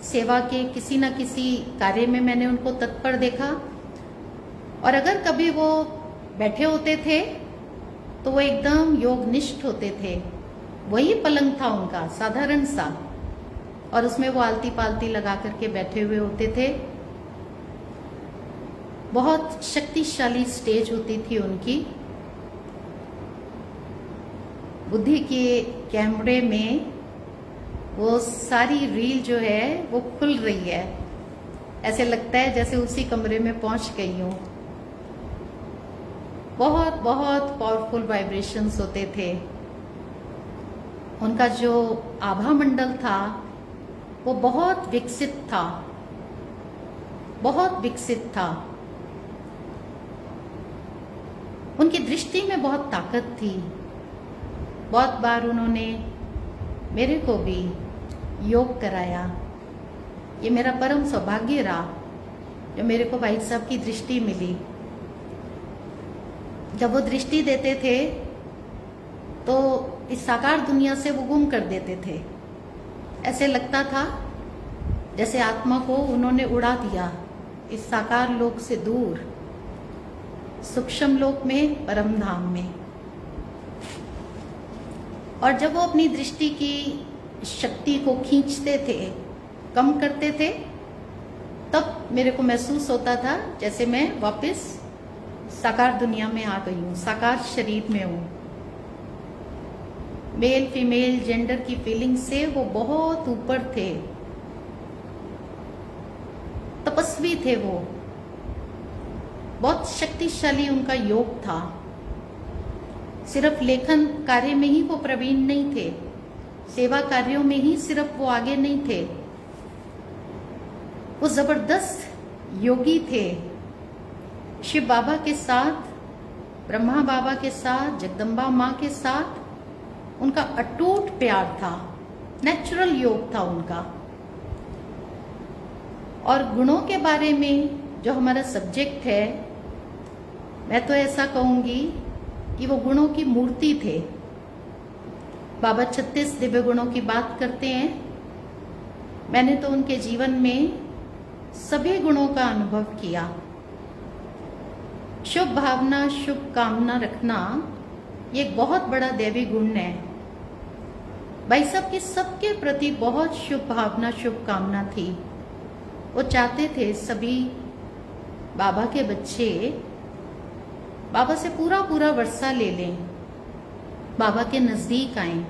सेवा के किसी न किसी कार्य में मैंने उनको तत्पर देखा, और अगर कभी वो बैठे होते थे तो वो एकदम योगनिष्ठ होते थे। वही पलंग था उनका, साधारण सा, और उसमें वो आलती पालती लगा करके बैठे हुए होते थे। बहुत शक्तिशाली स्टेज होती थी उनकी। बुद्धि के कैमरे में वो सारी रील जो है वो खुल रही है। ऐसे लगता है जैसे उसी कमरे में पहुंच गई हूँ। बहुत बहुत पावरफुल वाइब्रेशंस होते थे। उनका जो आभा मंडल था वो बहुत विकसित था, बहुत विकसित था। उनकी दृष्टि में बहुत ताकत थी। बहुत बार उन्होंने मेरे को भी योग कराया। ये मेरा परम सौभाग्य रहा जो मेरे को भाई साहब की दृष्टि मिली। जब वो दृष्टि देते थे तो इस साकार दुनिया से वो गुम कर देते थे। ऐसे लगता था जैसे आत्मा को उन्होंने उड़ा दिया इस साकार लोक से दूर, सूक्ष्म लोक में, परम धाम में। और जब वो अपनी दृष्टि की शक्ति को खींचते थे, कम करते थे, तब मेरे को महसूस होता था जैसे मैं वापस साकार दुनिया में आ गई हूँ, साकार शरीर में हूँ। मेल फीमेल जेंडर की फीलिंग से वो बहुत ऊपर थे, तपस्वी थे वो। बहुत शक्तिशाली उनका योग था। सिर्फ लेखन कार्य में ही वो प्रवीण नहीं थे, सेवा कार्यों में ही सिर्फ वो आगे नहीं थे, वो जबरदस्त योगी थे। शिव बाबा के साथ, ब्रह्मा बाबा के साथ, जगदम्बा माँ के साथ उनका अटूट प्यार था, नेचुरल योग था उनका। और गुणों के बारे में जो हमारा सब्जेक्ट है, मैं तो ऐसा कहूंगी कि वो गुणों की मूर्ति थे। बाबा 36 दिव्य गुणों की बात करते हैं। मैंने तो उनके जीवन में सभी गुणों का अनुभव किया। शुभ भावना, शुभ कामना रखना ये एक बहुत बड़ा दैवी गुण है। भाई साहब की सबके प्रति बहुत शुभ भावना, शुभ कामना थी। वो चाहते थे सभी बाबा के बच्चे बाबा से पूरा पूरा वर्षा ले लें, बाबा के नजदीक आएं।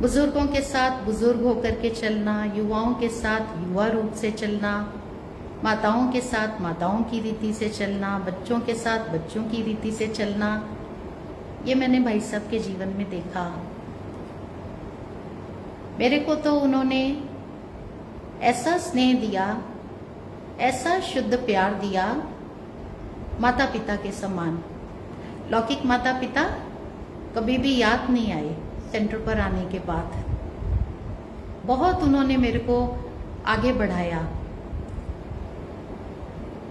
बुजुर्गों के साथ बुजुर्ग होकर के चलना, युवाओं के साथ युवा रूप से चलना, माताओं के साथ माताओं की रीति से चलना, बच्चों के साथ बच्चों की रीति से चलना, ये मैंने भाई साहब के जीवन में देखा। मेरे को तो उन्होंने ऐसा स्नेह दिया, ऐसा शुद्ध प्यार दिया, माता पिता के समान। लौकिक माता पिता कभी भी याद नहीं आए सेंटर पर आने के बाद। बहुत उन्होंने मेरे को आगे बढ़ाया।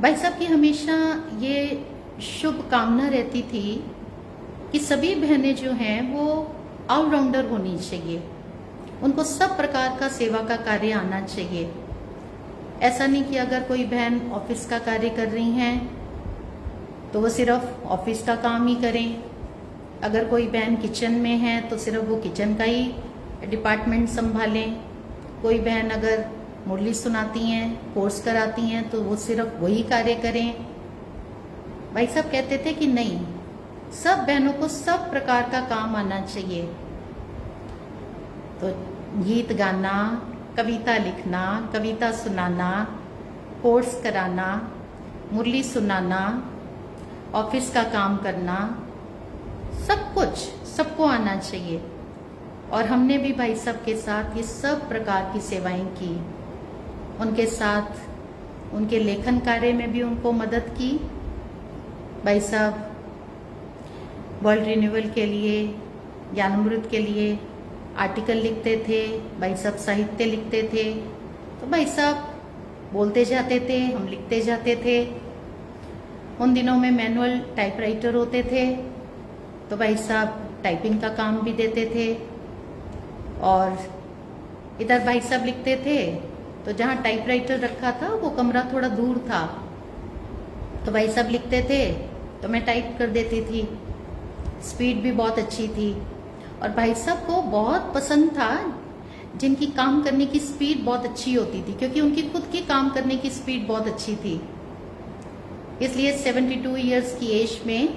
भाई साहब की हमेशा ये शुभ कामना रहती थी कि सभी बहनें जो हैं वो ऑलराउंडर होनी चाहिए, उनको सब प्रकार का सेवा का कार्य आना चाहिए। ऐसा नहीं कि अगर कोई बहन ऑफिस का कार्य कर रही हैं तो वो सिर्फ ऑफिस का काम ही करें, अगर कोई बहन किचन में है तो सिर्फ वो किचन का ही डिपार्टमेंट संभालें, कोई बहन अगर मुरली सुनाती हैं, कोर्स कराती हैं तो वो सिर्फ वही कार्य करें। भाई साहब कहते थे कि नहीं, सब बहनों को सब प्रकार का काम आना चाहिए। तो गीत गाना, कविता लिखना, कविता सुनाना, कोर्स कराना, मुरली सुनाना, ऑफिस का काम करना, सब कुछ सबको आना चाहिए। और हमने भी भाई साहब के साथ ये सब प्रकार की सेवाएं की। उनके साथ उनके लेखन कार्य में भी उनको मदद की। भाई साहब वर्ल्ड रिन्यूअल के लिए, ज्ञानामृत के लिए आर्टिकल लिखते थे, भाई साहब साहित्य लिखते थे। तो भाई साहब बोलते जाते थे, हम लिखते जाते थे। उन दिनों में मैनुअल टाइपराइटर होते थे, तो भाई साहब टाइपिंग का काम भी देते थे। और इधर भाई साहब लिखते थे, तो जहाँ टाइपराइटर रखा था वो कमरा थोड़ा दूर था, तो भाई साहब लिखते थे तो मैं टाइप कर देती थी। स्पीड भी बहुत अच्छी थी। और भाई साहब को बहुत पसंद था जिनकी काम करने की स्पीड बहुत अच्छी होती थी, क्योंकि उनकी खुद की काम करने की स्पीड बहुत अच्छी थी। इसलिए 72 इयर्स की एज में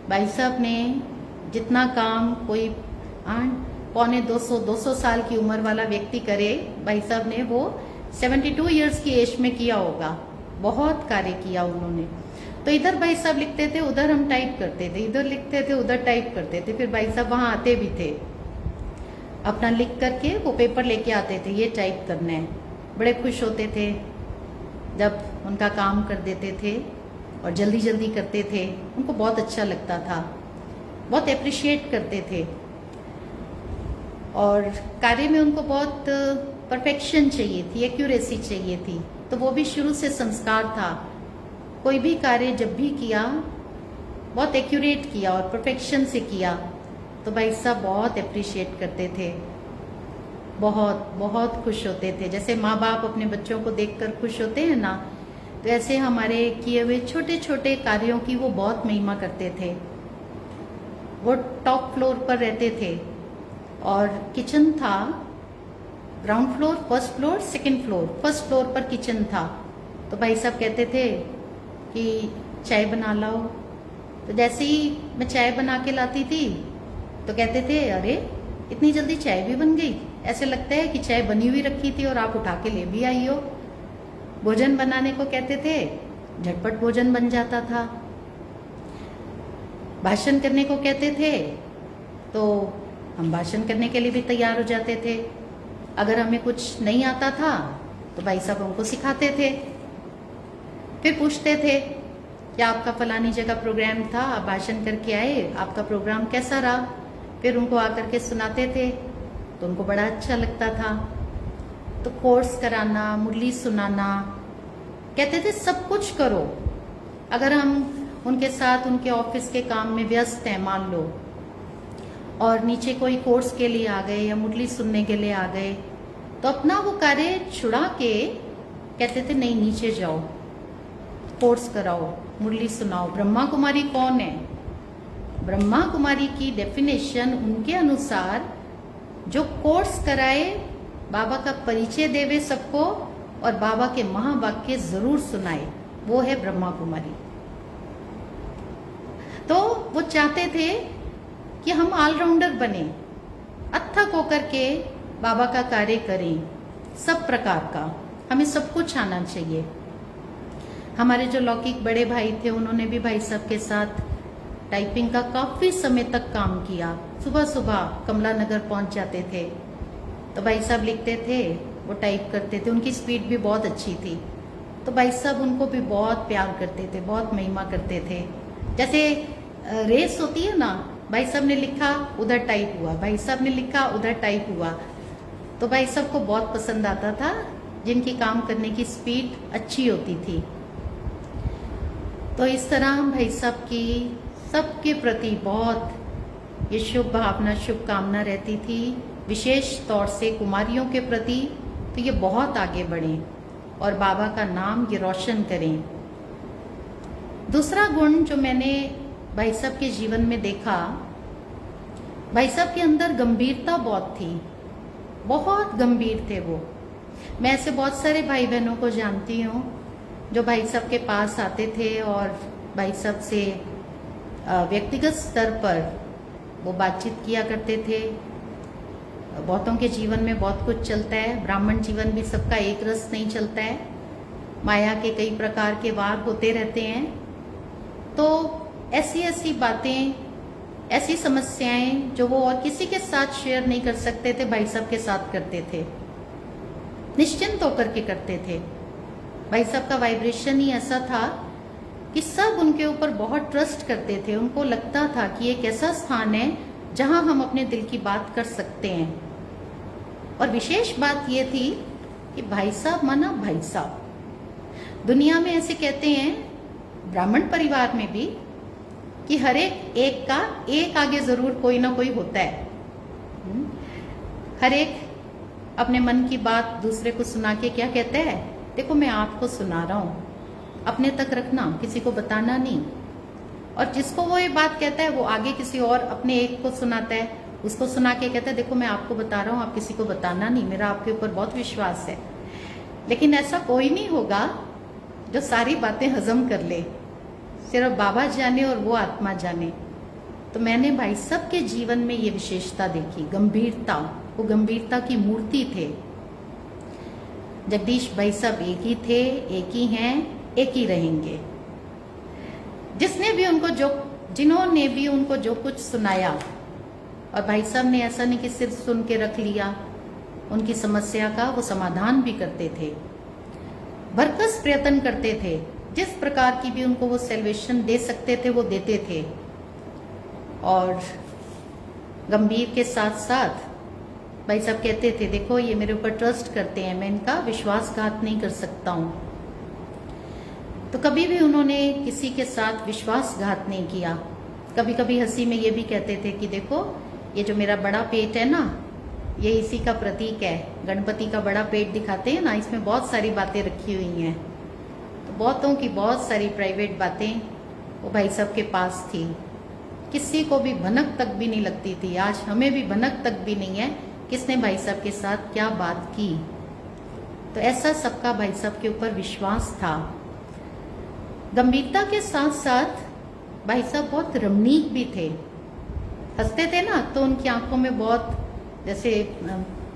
भाई साहब ने जितना काम कोई 200 साल की उम्र वाला व्यक्ति करे, भाई साहब ने वो 72 इयर्स की एज में किया होगा। बहुत कार्य किया उन्होंने। तो इधर भाई साहब लिखते थे, उधर हम टाइप करते थे, इधर लिखते थे, उधर टाइप करते थे। फिर भाई साहब वहाँ आते भी थे, अपना लिख करके वो पेपर लेके आते थे, ये टाइप करना है। बड़े खुश होते थे जब उनका काम कर देते थे और जल्दी जल्दी करते थे। उनको बहुत अच्छा लगता था, बहुत अप्रिशिएट करते थे। और कार्य में उनको बहुत परफेक्शन चाहिए थी, एक्यूरेसी चाहिए थी। तो वो भी शुरू से संस्कार था। कोई भी कार्य जब भी किया बहुत एक्यूरेट किया और परफेक्शन से किया, तो भाई साहब बहुत अप्रिशिएट करते थे, बहुत बहुत खुश होते थे। जैसे माँ बाप अपने बच्चों को देखकर खुश होते हैं ना, तो ऐसे हमारे किए हुए छोटे छोटे कार्यों की वो बहुत महिमा करते थे। वो टॉप फ्लोर पर रहते थे और किचन था ground floor, first floor, second floor. First floor पर किचन था। तो भाई साहब कहते थे कि चाय बना लाओ। तो जैसे ही मैं चाय बना के लाती थी तो कहते थे, अरे इतनी जल्दी चाय भी बन गई, ऐसे लगता है कि चाय बनी हुई रखी थी और आप उठा के ले भी आई हो। भोजन बनाने को कहते थे, झटपट भोजन बन जाता था। भाषण करने को कहते थे तो हम भाषण करने के लिए भी तैयार हो जाते थे। अगर हमें कुछ नहीं आता था तो भाई साहब हमको सिखाते थे। फिर पूछते थे कि आपका फलानी जगह प्रोग्राम था, आप भाषण करके आए, आपका प्रोग्राम कैसा रहा। फिर उनको आकर के सुनाते थे तो उनको बड़ा अच्छा लगता था। तो कोर्स कराना, मुरली सुनाना, कहते थे सब कुछ करो। अगर हम उनके साथ उनके ऑफिस के काम में व्यस्त हैं मान लो, और नीचे कोई कोर्स के लिए आ गए या मुरली सुनने के लिए आ गए, तो अपना वो कार्य छुड़ा के कहते थे नहीं नीचे जाओ, कोर्स कराओ, मुरली सुनाओ। ब्रह्मा कुमारी कौन है? ब्रह्मा कुमारी की डेफिनेशन उनके अनुसार जो कोर्स कराए, बाबा का परिचय देवे सबको और बाबा के महावाक्य जरूर सुनाए, वो है ब्रह्मा कुमारी। तो वो चाहते थे कि हम ऑलराउंडर बने, अथक होकर के बाबा का कार्य करें, सब प्रकार का, हमें सब कुछ आना चाहिए। हमारे जो लौकिक बड़े भाई थे उन्होंने भी भाई साहब के साथ टाइपिंग का काफी समय तक काम किया। सुबह सुबह कमला नगर पहुंच जाते थे तो भाई साहब लिखते थे, वो टाइप करते थे। उनकी स्पीड भी बहुत अच्छी थी, तो भाई साहब उनको भी बहुत प्यार करते थे, बहुत महिमा करते थे। जैसे रेस होती है ना, भाई साहब ने लिखा उधर टाइप हुआ, भाई साहब ने लिखा उधर टाइप हुआ। तो भाई साहब को बहुत पसंद आता था जिनकी काम करने की स्पीड अच्छी होती थी। तो इस तरह भाई साहब की सबके प्रति बहुत ये शुभ भावना, शुभकामना रहती थी। विशेष तौर से कुमारियों के प्रति तो ये बहुत आगे बढ़े और बाबा का नाम ये रोशन करें। दूसरा गुण जो मैंने भाई साहब के जीवन में देखा, भाई साहब के अंदर गंभीरता बहुत थी, बहुत गंभीर थे वो। मैं ऐसे बहुत सारे भाई बहनों को जानती हूँ जो भाई साहब के पास आते थे और भाई साहब से व्यक्तिगत स्तर पर वो बातचीत किया करते थे। बहुतों के जीवन में बहुत कुछ चलता है, ब्राह्मण जीवन भी सबका एक रस नहीं चलता है, माया के कई प्रकार के वार होते रहते हैं। तो ऐसी ऐसी बातें, ऐसी समस्याएं जो वो और किसी के साथ शेयर नहीं कर सकते थे, भाई साहब के साथ करते थे, निश्चिंत होकर के करते थे। भाई साहब का वाइब्रेशन ही ऐसा था कि सब उनके ऊपर बहुत ट्रस्ट करते थे। उनको लगता था कि एक ऐसा स्थान है जहां हम अपने दिल की बात कर सकते हैं। और विशेष बात यह थी कि भाई साहब माना भाई साहब। दुनिया में ऐसे कहते हैं, ब्राह्मण परिवार में भी, कि हर एक का एक आगे जरूर कोई ना कोई होता है। हर एक अपने मन की बात दूसरे को सुना के क्या कहता है, देखो मैं आपको सुना रहा हूं, अपने तक रखना, किसी को बताना नहीं। और जिसको वो ये बात कहता है वो आगे किसी और अपने एक को सुनाता है, उसको सुना के कहता है देखो मैं आपको बता रहा हूं, आप किसी को बताना नहीं, मेरा आपके ऊपर बहुत विश्वास है। लेकिन ऐसा कोई नहीं होगा जो सारी बातें हजम कर ले, सिर्फ बाबा जाने और वो आत्मा जाने। तो मैंने भाई साहब के जीवन में ये विशेषता देखी, गंभीरता। वो गंभीरता की मूर्ति थे। जगदीश भाई साहब एक ही थे, एक ही हैं, एक ही रहेंगे। जिन्होंने भी उनको जो कुछ सुनाया, और भाई साहब ने ऐसा नहीं कि सिर्फ सुन के रख लिया, उनकी समस्या का वो समाधान भी करते थे, भरकस प्रयत्न करते थे। जिस प्रकार की भी उनको वो सेल्वेशन दे सकते थे वो देते थे। और गंभीर के साथ साथ भाई साहब कहते थे देखो ये मेरे ऊपर ट्रस्ट करते हैं, मैं इनका विश्वासघात नहीं कर सकता हूं। तो कभी भी उन्होंने किसी के साथ विश्वासघात नहीं किया। कभी कभी हंसी में ये भी कहते थे कि देखो ये जो मेरा बड़ा पेट है ना, ये इसी का प्रतीक है। गणपति का बड़ा पेट दिखाते हैं ना, इसमें बहुत सारी बातें रखी हुई हैं। तो बहुतों की बहुत सारी प्राइवेट बातें वो भाई साहब के पास थी, किसी को भी भनक तक भी नहीं लगती थी। आज हमें भी भनक तक भी नहीं है किसने भाई साहब के साथ क्या बात की। तो ऐसा सबका भाई साहब के ऊपर विश्वास था। गंभीरता के साथ साथ भाई साहब बहुत रमणीक भी थे। हंसते थे ना तो उनकी आंखों में बहुत जैसे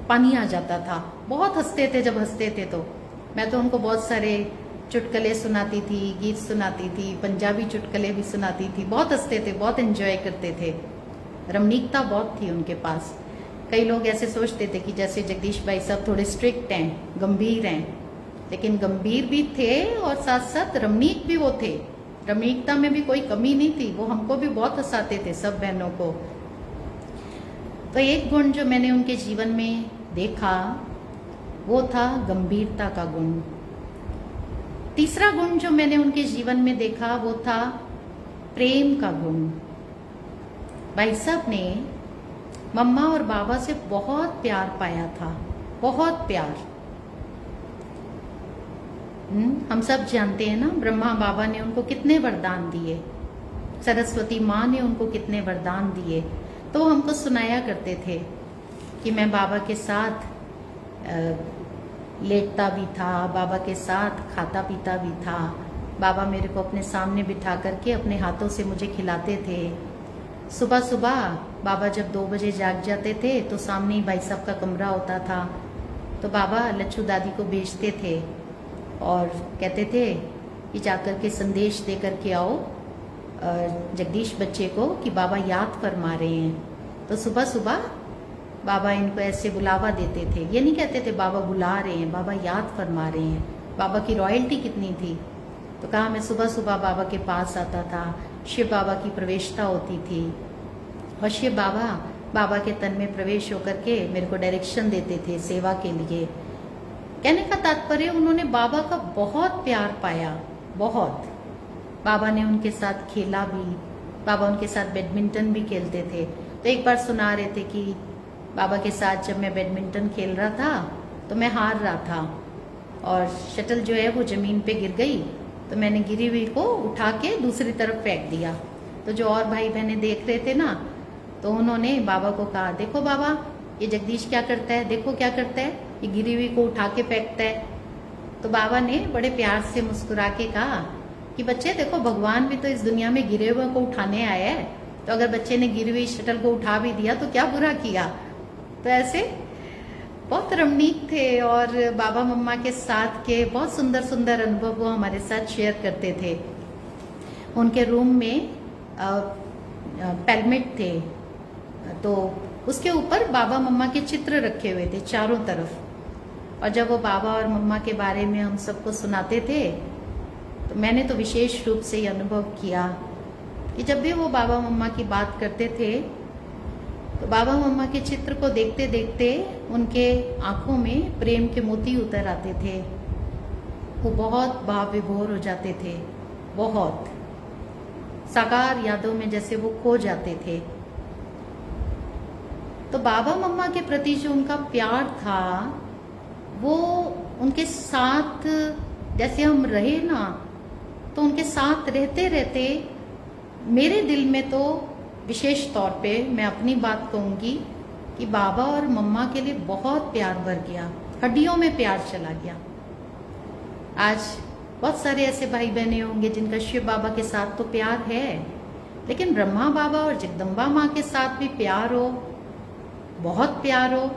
पानी आ जाता था, बहुत हंसते थे। जब हंसते थे तो मैं तो उनको बहुत सारे चुटकुले सुनाती थी, गीत सुनाती थी, पंजाबी चुटकुले भी सुनाती थी। बहुत हंसते थे, बहुत एंजॉय करते थे। रमणीकता बहुत थी उनके पास। कई लोग ऐसे सोचते थे कि जैसे जगदीश भाई साहब थोड़े स्ट्रिक्ट हैं, गंभीर हैं, लेकिन गंभीर भी थे और साथ साथ रमणीक भी वो थे। रमणीकता में भी कोई कमी नहीं थी। वो हमको भी बहुत हंसाते थे, सब बहनों को। तो एक गुण जो मैंने उनके जीवन में देखा वो था गंभीरता का गुण। तीसरा गुण जो मैंने उनके जीवन में देखा वो था प्रेम का गुण। भाई साहब ने मम्मा और बाबा से बहुत प्यार पाया था, बहुत प्यार। हम सब जानते हैं ना, ब्रह्मा बाबा ने उनको कितने वरदान दिए, सरस्वती माँ ने उनको कितने वरदान दिए। तो हमको सुनाया करते थे कि मैं बाबा के साथ लेटता भी था, बाबा के साथ खाता पीता भी था। बाबा मेरे को अपने सामने बिठा करके अपने हाथों से मुझे खिलाते थे। सुबह सुबह बाबा जब 2 बजे जाग जाते थे तो सामने ही भाई साहब का कमरा होता था। तो बाबा लच्छू दादी को भेजते थे और कहते थे कि जाकर के संदेश दे करके आओ जगदीश बच्चे को कि बाबा याद फरमा रहे हैं। तो सुबह सुबह बाबा इनको ऐसे बुलावा देते थे। ये नहीं कहते थे बाबा बुला रहे हैं, बाबा याद फरमा रहे हैं। बाबा की रॉयल्टी कितनी थी। तो कहा मैं सुबह सुबह बाबा के पास आता था। शिव बाबा की प्रवेशता होती थी और शिव बाबा के तन में प्रवेश होकर के मेरे को डायरेक्शन देते थे सेवा के लिए। कहने का तात्पर्य उन्होंने बाबा का बहुत प्यार पाया, बहुत। बाबा ने उनके साथ खेला भी, बाबा उनके साथ बैडमिंटन भी खेलते थे। तो एक बार सुना रहे थे कि बाबा के साथ जब मैं बैडमिंटन खेल रहा था तो मैं हार रहा था और शटल जो है वो ज़मीन पे गिर गई। तो मैंने गिरी हुई को उठा के दूसरी तरफ फेंक दिया। तो जो और भाई बहनें देख रहे थे ना, तो उन्होंने बाबा को कहा देखो बाबा ये जगदीश क्या करता है, देखो क्या करता है, ये गिरी हुई को उठा के फेंकता है। तो बाबा ने बड़े प्यार से मुस्कुरा के कहा कि बच्चे देखो, भगवान भी तो इस दुनिया में गिरे हुए को उठाने आया है, तो अगर बच्चे ने गिरी हुई शटल को उठा भी दिया तो क्या बुरा किया। तो ऐसे बहुत रमणीक थे और बाबा मम्मा के साथ के बहुत सुंदर सुंदर अनुभव वो हमारे साथ शेयर करते थे। उनके रूम में पेलमेट थे, तो उसके ऊपर बाबा मम्मा के चित्र रखे हुए थे चारों तरफ। और जब वो बाबा और मम्मा के बारे में हम सबको सुनाते थे तो मैंने तो विशेष रूप से ये अनुभव किया कि जब भी वो बाबा मम्मा की बात करते थे तो बाबा मम्मा के चित्र को देखते देखते उनके आंखों में प्रेम के मोती उतर आते थे। वो बहुत भाव विभोर हो जाते थे, बहुत साकार यादों में जैसे वो खो जाते थे। तो बाबा मम्मा के प्रति जो उनका प्यार था वो उनके साथ जैसे हम रहे ना, तो उनके साथ रहते रहते मेरे दिल में तो विशेष तौर पे मैं अपनी बात कहूँगी कि बाबा और मम्मा के लिए बहुत प्यार भर गया, हड्डियों में प्यार चला गया। आज बहुत सारे ऐसे भाई बहने होंगे जिनका शिव बाबा के साथ तो प्यार है, लेकिन ब्रह्मा बाबा और जगदम्बा माँ के साथ भी प्यार हो, बहुत प्यार हो।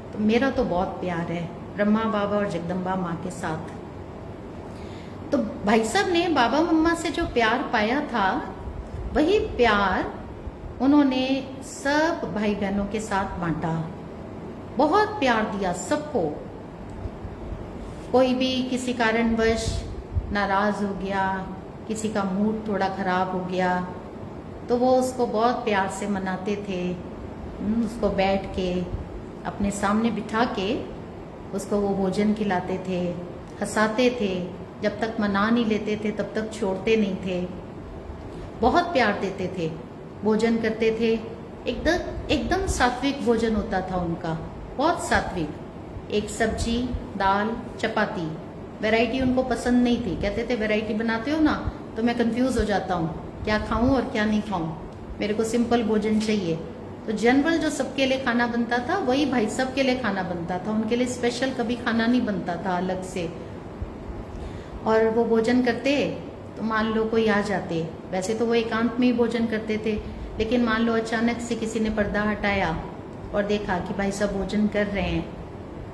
तो मेरा तो बहुत प्यार है ब्रह्मा बाबा और जगदम्बा माँ के साथ। तो भाई साहब ने बाबा मम्मा से जो प्यार पाया था वही प्यार उन्होंने सब भाई बहनों के साथ बांटा, बहुत प्यार दिया सबको। कोई भी किसी कारणवश नाराज हो गया, किसी का मूड थोड़ा खराब हो गया, तो वो उसको बहुत प्यार से मनाते थे। उसको बैठ के अपने सामने बिठा के उसको वो भोजन खिलाते थे, हंसाते थे। जब तक मना नहीं लेते थे तब तक छोड़ते नहीं थे, बहुत प्यार देते थे। भोजन करते थे, एकदम सात्विक भोजन होता था उनका, बहुत सात्विक। एक सब्जी, दाल, चपाती, वैरायटी उनको पसंद नहीं थी। कहते थे वैरायटी बनाते हो ना तो मैं कंफ्यूज हो जाता हूँ, क्या खाऊं और क्या नहीं खाऊं, मेरे को सिंपल भोजन चाहिए। तो जनरल जो सबके लिए खाना बनता था वही भाई सब के लिए खाना बनता था, उनके लिए स्पेशल कभी खाना नहीं बनता था अलग से। और वो भोजन करते तो मान लो कोई आ जाते, वैसे तो वो एकांत में ही भोजन करते थे, लेकिन मान लो अचानक से किसी ने पर्दा हटाया और देखा कि भाई साहब भोजन कर रहे हैं,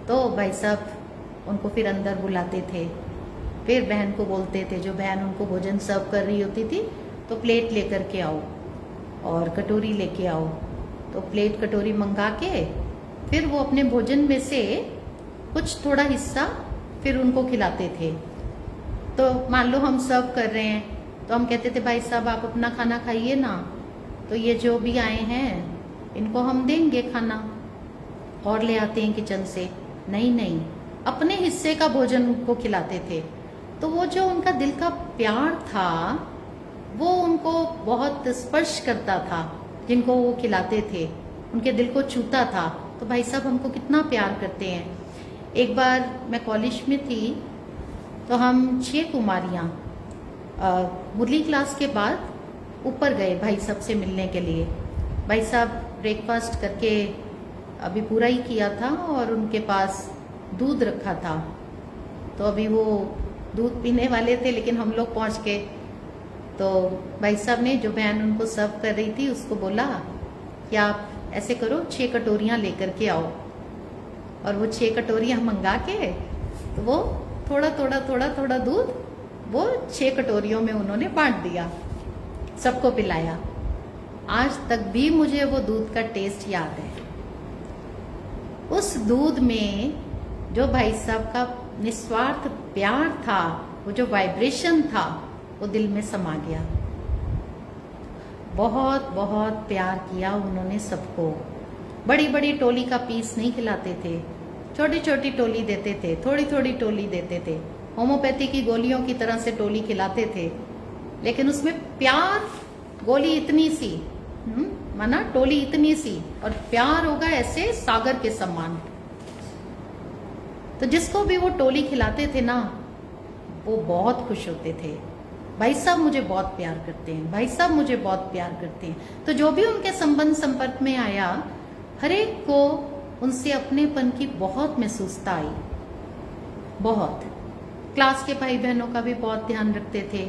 तो भाई साहब उनको फिर अंदर बुलाते थे। फिर बहन को बोलते थे, जो बहन उनको भोजन सर्व कर रही होती थी, तो प्लेट लेकर के आओ और कटोरी लेके आओ। तो प्लेट कटोरी मंगा के फिर वो अपने भोजन में से कुछ थोड़ा हिस्सा फिर उनको खिलाते थे। तो मान लो हम सर्व कर रहे हैं तो हम कहते थे भाई साहब आप अपना खाना खाइए ना, तो ये जो भी आए हैं इनको हम देंगे खाना, और ले आते हैं किचन से। नहीं, अपने हिस्से का भोजन उनको खिलाते थे। तो वो जो उनका दिल का प्यार था वो उनको बहुत स्पर्श करता था, जिनको वो खिलाते थे उनके दिल को छूता था। तो भाई साहब हमको कितना प्यार करते हैं। एक बार मैं कॉलेज में थी तो हम 6 कुमारियाँ मुरली क्लास के बाद ऊपर गए भाई साहब से मिलने के लिए। भाई साहब ब्रेकफास्ट करके अभी पूरा ही किया था और उनके पास दूध रखा था, तो अभी वो दूध पीने वाले थे, लेकिन हम लोग पहुँच गए। तो भाई साहब ने, जो बहन उनको सर्व कर रही थी, उसको बोला कि आप ऐसे करो 6 कटोरियाँ लेकर के आओ। और वो 6 कटोरियाँ मंगा के तो वो थोड़ा दूध वो 6 कटोरियों में उन्होंने बांट दिया, सबको पिलाया। आज तक भी मुझे वो दूध का टेस्ट याद है। उस दूध में जो भाई साहब का निस्वार्थ प्यार था, वो जो वाइब्रेशन था, वो दिल में समा गया। बहुत बहुत प्यार किया उन्होंने सबको। बड़ी बड़ी टोली का पीस नहीं खिलाते थे, छोटी छोटी टोली देते थे, थोड़ी थोड़ी टोली देते थे। होम्योपैथी की गोलियों की तरह से टोली खिलाते थे, लेकिन उसमें प्यार, गोली इतनी सी, माना टोली इतनी सी, और प्यार होगा ऐसे सागर के समान। तो जिसको भी वो टोली खिलाते थे ना, वो बहुत खुश होते थे। भाई साहब मुझे बहुत प्यार करते हैं, भाई साहब मुझे बहुत प्यार करते हैं। तो जो भी उनके संपर्क में आया, हर एक को उनसे अपनेपन की बहुत महसूसता आई, बहुत। क्लास के भाई बहनों का भी बहुत ध्यान रखते थे।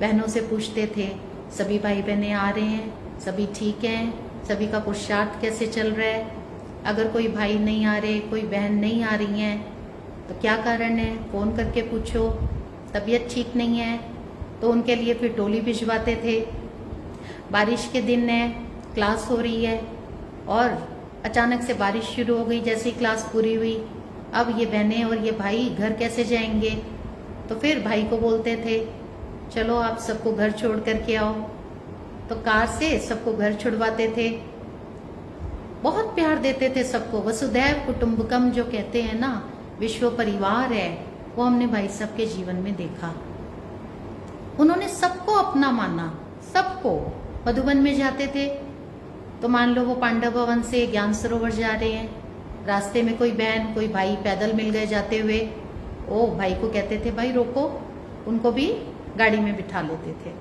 बहनों से पूछते थे सभी भाई बहनें आ रहे हैं, सभी ठीक हैं, सभी का पुरुषार्थ कैसे चल रहा है। अगर कोई भाई नहीं आ रहे, कोई बहन नहीं आ रही हैं तो क्या कारण है, फोन करके पूछो। तबीयत ठीक नहीं है तो उनके लिए फिर टोली भिजवाते थे। बारिश के दिन है, क्लास हो रही है और अचानक से बारिश शुरू हो गई, जैसे ही क्लास पूरी हुई अब ये बहनें और ये भाई घर कैसे जाएंगे। तो फिर भाई को बोलते थे चलो आप सबको घर छोड़ करके आओ, तो कार से सबको घर छुड़वाते थे। बहुत प्यार देते थे सबको। वसुधैव कुटुंबकम जो कहते हैं ना, विश्व परिवार है, वो हमने भाई साहब के जीवन में देखा। उन्होंने सबको अपना माना, सबको। मधुबन में जाते थे तो मान लो वो पांडव भवन से ज्ञान सरोवर जा रहे हैं, रास्ते में कोई बहन कोई भाई पैदल मिल गए जाते हुए, ओ भाई को कहते थे भाई रोको, उनको भी गाड़ी में बिठा लेते थे।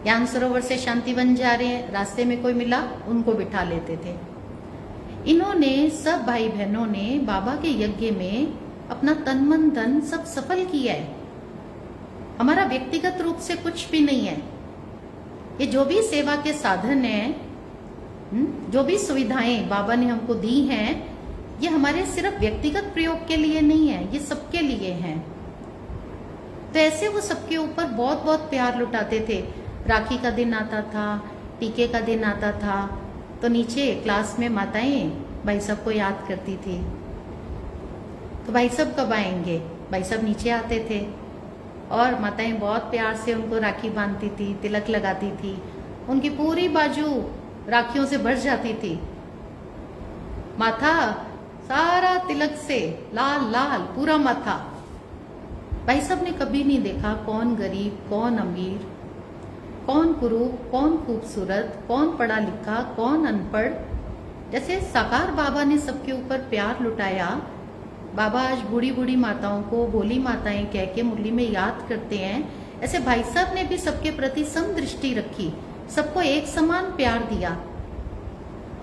ज्ञान सरोवर से शांतिवन जा रहे हैं, रास्ते में कोई मिला, उनको बिठा लेते थे। इन्होंने सब भाई बहनों ने बाबा के यज्ञ में अपना तन मन धन सब सफल किया है। हमारा व्यक्तिगत रूप से कुछ भी नहीं है। ये जो भी सेवा के साधन है, जो भी सुविधाएं बाबा ने हमको दी हैं, ये हमारे सिर्फ व्यक्तिगत प्रयोग के लिए नहीं है, ये सबके लिए हैं। तो ऐसे वो सबके ऊपर बहुत बहुत प्यार लुटाते थे। राखी का दिन आता था, टीके का दिन आता था, तो नीचे क्लास में माताएं भाई साहब को याद करती थी। तो भाई साहब कब आएंगे, भाई साहब नीचे आते थे और माताएं बहुत प्यार से उनको राखी बांधती थी, तिलक लगाती थी। उनकी पूरी बाजू राखियों से भर जाती थी, माथा सारा तिलक से लाल लाल पूरा माथा। भाई साहब ने कभी नहीं देखा कौन गरीब, कौन अमीर, कौन कुरूप, कौन खूबसूरत, कौन पढ़ा लिखा, कौन अनपढ़। जैसे साकार बाबा ने सबके ऊपर प्यार लुटाया, बाबा आज बूढ़ी बूढ़ी माताओं को भोली माताएं कह के मुरली में याद करते हैं, ऐसे भाई साहब ने भी सबके प्रति समदृष्टि रखी, सबको एक समान प्यार दिया।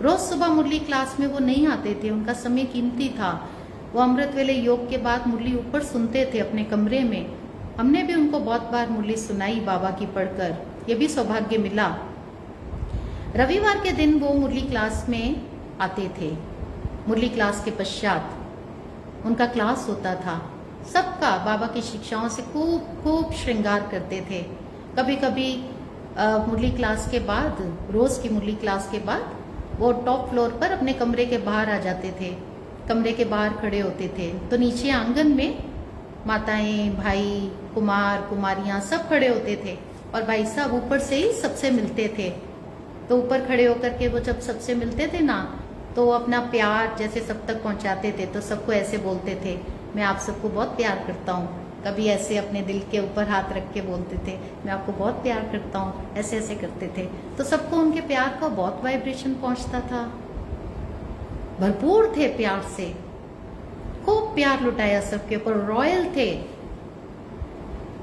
रोज सुबह मुरली क्लास में वो नहीं आते थे, उनका समय कीमती था। वो अमृत वेले योग के बाद मुरली ऊपर सुनते थे अपने कमरे में। हमने भी उनको बहुत बार मुरली सुनाई बाबा की पढ़कर, ये भी सौभाग्य मिला। रविवार के दिन वो मुरली क्लास में आते थे। मुरली क्लास के पश्चात उनका क्लास होता था, सबका बाबा की शिक्षाओं से खूब खूब श्रृंगार करते थे। कभी कभी मुरली क्लास के बाद, रोज की मुरली क्लास के बाद वो टॉप फ्लोर पर अपने कमरे के बाहर आ जाते थे, कमरे के बाहर खड़े होते थे। तो नीचे आंगन में माताएं, भाई, कुमार, कुमारियां सब खड़े होते थे और भाई साहब ऊपर से ही सबसे मिलते थे। तो ऊपर खड़े होकर के वो जब सबसे मिलते थे ना, तो वो अपना प्यार जैसे सब तक पहुंचाते थे। तो सबको ऐसे बोलते थे, मैं आप सबको बहुत प्यार करता हूँ। कभी ऐसे अपने दिल के ऊपर हाथ रख के बोलते थे, मैं आपको बहुत प्यार करता हूँ, ऐसे ऐसे करते थे। तो सबको उनके प्यार का बहुत वाइब्रेशन पहुंचता था, भरपूर थे प्यार से, खूब प्यार लुटाया सबके ऊपर, रॉयल थे।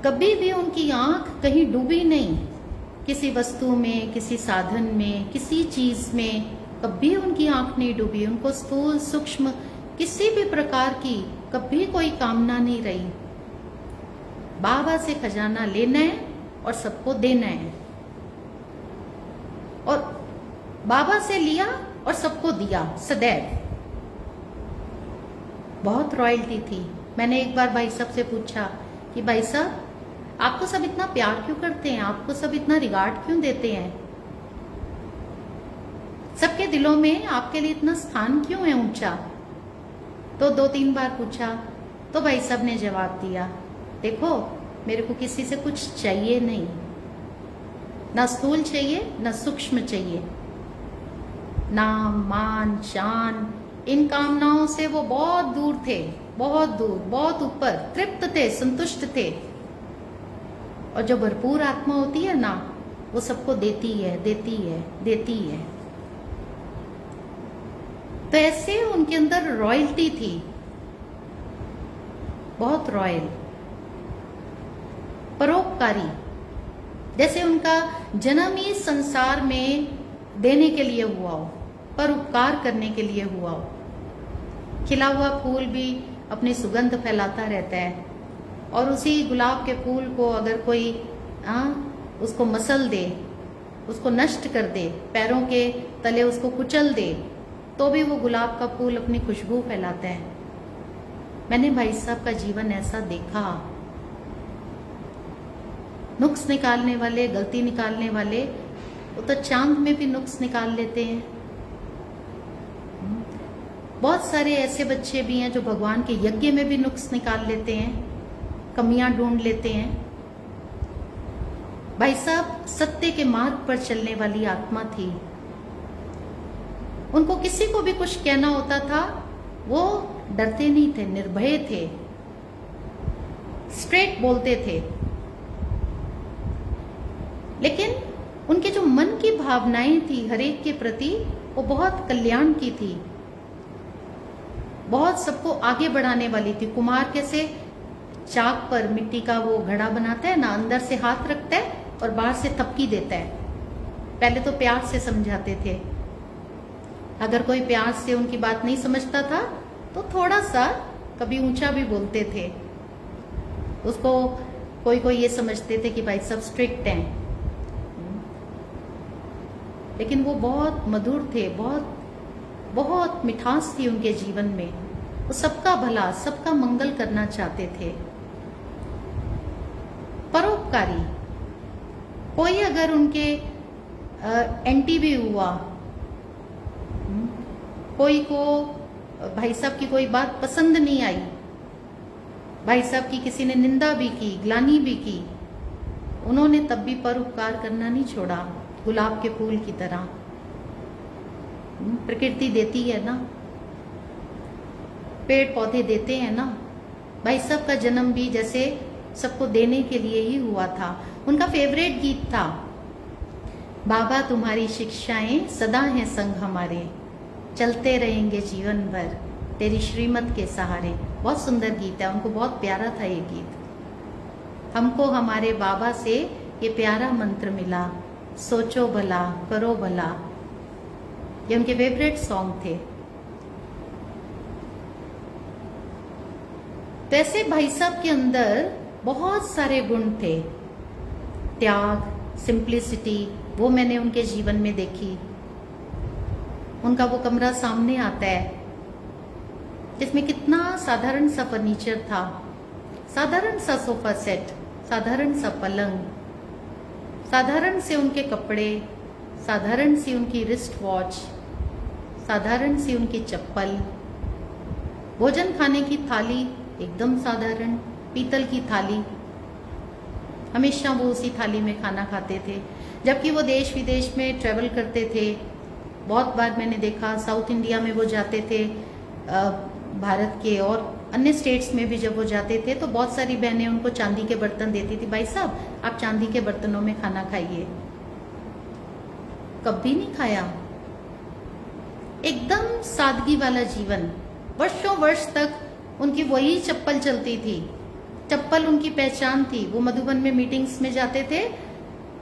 कभी भी उनकी आंख कहीं डूबी नहीं, किसी वस्तु में, किसी साधन में, किसी चीज में कभी उनकी आंख नहीं डूबी। उनको स्थूल सूक्ष्म किसी भी प्रकार की कभी कोई कामना नहीं रही। बाबा से खजाना लेना है और सबको देना है, और बाबा से लिया और सबको दिया सदैव। बहुत रॉयल्टी थी। मैंने एक बार भाई साहब से पूछा कि भाई साहब आपको सब इतना प्यार क्यों करते हैं, आपको सब इतना रिगार्ड क्यों देते हैं, सबके दिलों में आपके लिए इतना स्थान क्यों है ऊंचा। तो 2-3 बार पूछा तो भाई साहब ने जवाब दिया, देखो मेरे को किसी से कुछ चाहिए नहीं, ना स्थूल चाहिए ना सूक्ष्म चाहिए, नाम मान शान इन कामनाओं से वो बहुत दूर थे, बहुत दूर, बहुत ऊपर, तृप्त थे, संतुष्ट थे। और जो भरपूर आत्मा होती है ना, वो सबको देती है, देती है, देती है। तो ऐसे उनके अंदर रॉयल्टी थी, बहुत रॉयल, परोपकारी। जैसे उनका जन्म ही संसार में देने के लिए हुआ हो, परोपकार करने के लिए हुआ हो। खिला हुआ फूल भी अपनी सुगंध फैलाता रहता है, और उसी गुलाब के फूल को अगर कोई उसको मसल दे, उसको नष्ट कर दे, पैरों के तले उसको कुचल दे, तो भी वो गुलाब का फूल अपनी खुशबू फैलाता है। मैंने भाई साहब का जीवन ऐसा देखा। नुक्स निकालने वाले, गलती निकालने वाले, वो तो चांद में भी नुक्स निकाल लेते हैं। बहुत सारे ऐसे बच्चे भी हैं जो भगवान के यज्ञ में भी नुक्स निकाल लेते हैं, कमियां ढूंढ लेते हैं। भाई साहब सत्य के मार्ग पर चलने वाली आत्मा थी। उनको किसी को भी कुछ कहना होता था, वो डरते नहीं थे, निर्भय थे, स्ट्रेट बोलते थे। लेकिन उनके जो मन की भावनाएं थी हर एक के प्रति, वो बहुत कल्याण की थी, बहुत सबको आगे बढ़ाने वाली थी। कुम्हार कैसे चाक पर मिट्टी का वो घड़ा बनाता है ना, अंदर से हाथ रखता है और बाहर से थपकी देता है। पहले तो प्यार से समझाते थे, अगर कोई प्यार से उनकी बात नहीं समझता था तो थोड़ा सा कभी ऊंचा भी बोलते थे। उसको कोई ये समझते थे कि भाई सब स्ट्रिक्ट हैं, लेकिन वो बहुत मधुर थे, बहुत मिठास थी उनके जीवन में। वो सबका भला, सबका मंगल करना चाहते थे, परोपकारी। कोई अगर उनके एंटी भी हुआ, कोई को भाई साहब की कोई बात पसंद नहीं आई, भाई साहब की किसी ने निंदा भी की, ग्लानि भी की, उन्होंने तब भी परोपकार करना नहीं छोड़ा। गुलाब के फूल की तरह प्रकृति देती है ना, पेड़ पौधे देते हैं ना। भाई साहब का जन्म भी जैसे सबको देने के लिए ही हुआ था। उनका फेवरेट गीत था, बाबा तुम्हारी शिक्षाएं सदा हैं संग हमारे, चलते रहेंगे जीवन भर तेरी श्रीमत के सहारे। बहुत सुंदर गीत है, उनको बहुत प्यारा था ये गीत। हमको हमारे बाबा से ये प्यारा मंत्र मिला, सोचो भला करो भला। ये उनके फेवरेट सॉन्ग थे। तो ऐसे भाई साहब के अंदर बहुत सारे गुण थे, त्याग, सिंप्लिसिटी, वो मैंने उनके जीवन में देखी। उनका वो कमरा सामने आता है जिसमें कितना साधारण सा फर्नीचर था, साधारण सा सोफा सेट, साधारण सा पलंग, साधारण से उनके कपड़े, साधारण सी उनकी रिस्ट वॉच, साधारण सी उनकी चप्पल, भोजन खाने की थाली एकदम साधारण, पीतल की थाली, हमेशा वो उसी थाली में खाना खाते थे। जबकि वो देश विदेश में ट्रैवल करते थे, बहुत बार मैंने देखा साउथ इंडिया में वो जाते थे, भारत के और अन्य स्टेट्स में भी जब वो जाते थे तो बहुत सारी बहनें उनको चांदी के बर्तन देती थी, भाई साहब आप चांदी के बर्तनों में खाना खाइए। कभी नहीं खाया, एकदम सादगी वाला जीवन। वर्षों वर्ष तक उनकी वही चप्पल चलती थी, चप्पल उनकी पहचान थी। वो मधुबन में मीटिंग्स में जाते थे,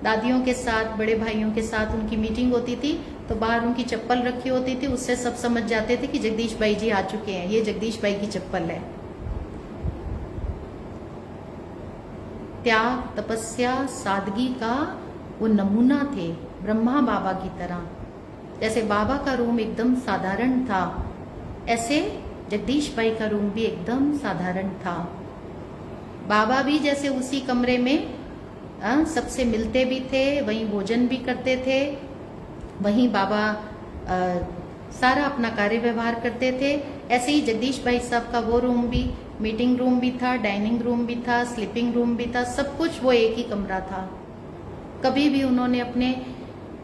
दादियों के साथ, बड़े भाइयों के साथ उनकी मीटिंग होती थी, तो बाहर उनकी चप्पल रखी होती थी, उससे सब समझ जाते थे कि जगदीश भाई जी आ चुके हैं, ये जगदीश भाई की चप्पल है। त्याग, तपस्या, सादगी का वो नमूना थे, ब्रह्मा बाबा की तरह। जैसे बाबा का रूम एकदम साधारण था, ऐसे जगदीश भाई का रूम भी एकदम साधारण था। बाबा भी जैसे उसी कमरे में सबसे मिलते भी थे, वहीं भोजन भी करते थे, वहीं बाबा सारा अपना कार्य व्यवहार करते थे। ऐसे ही जगदीश भाई साहब का वो रूम भी, मीटिंग रूम भी था, डाइनिंग रूम भी था, स्लीपिंग रूम भी था, सब कुछ वो एक ही कमरा था। कभी भी उन्होंने अपने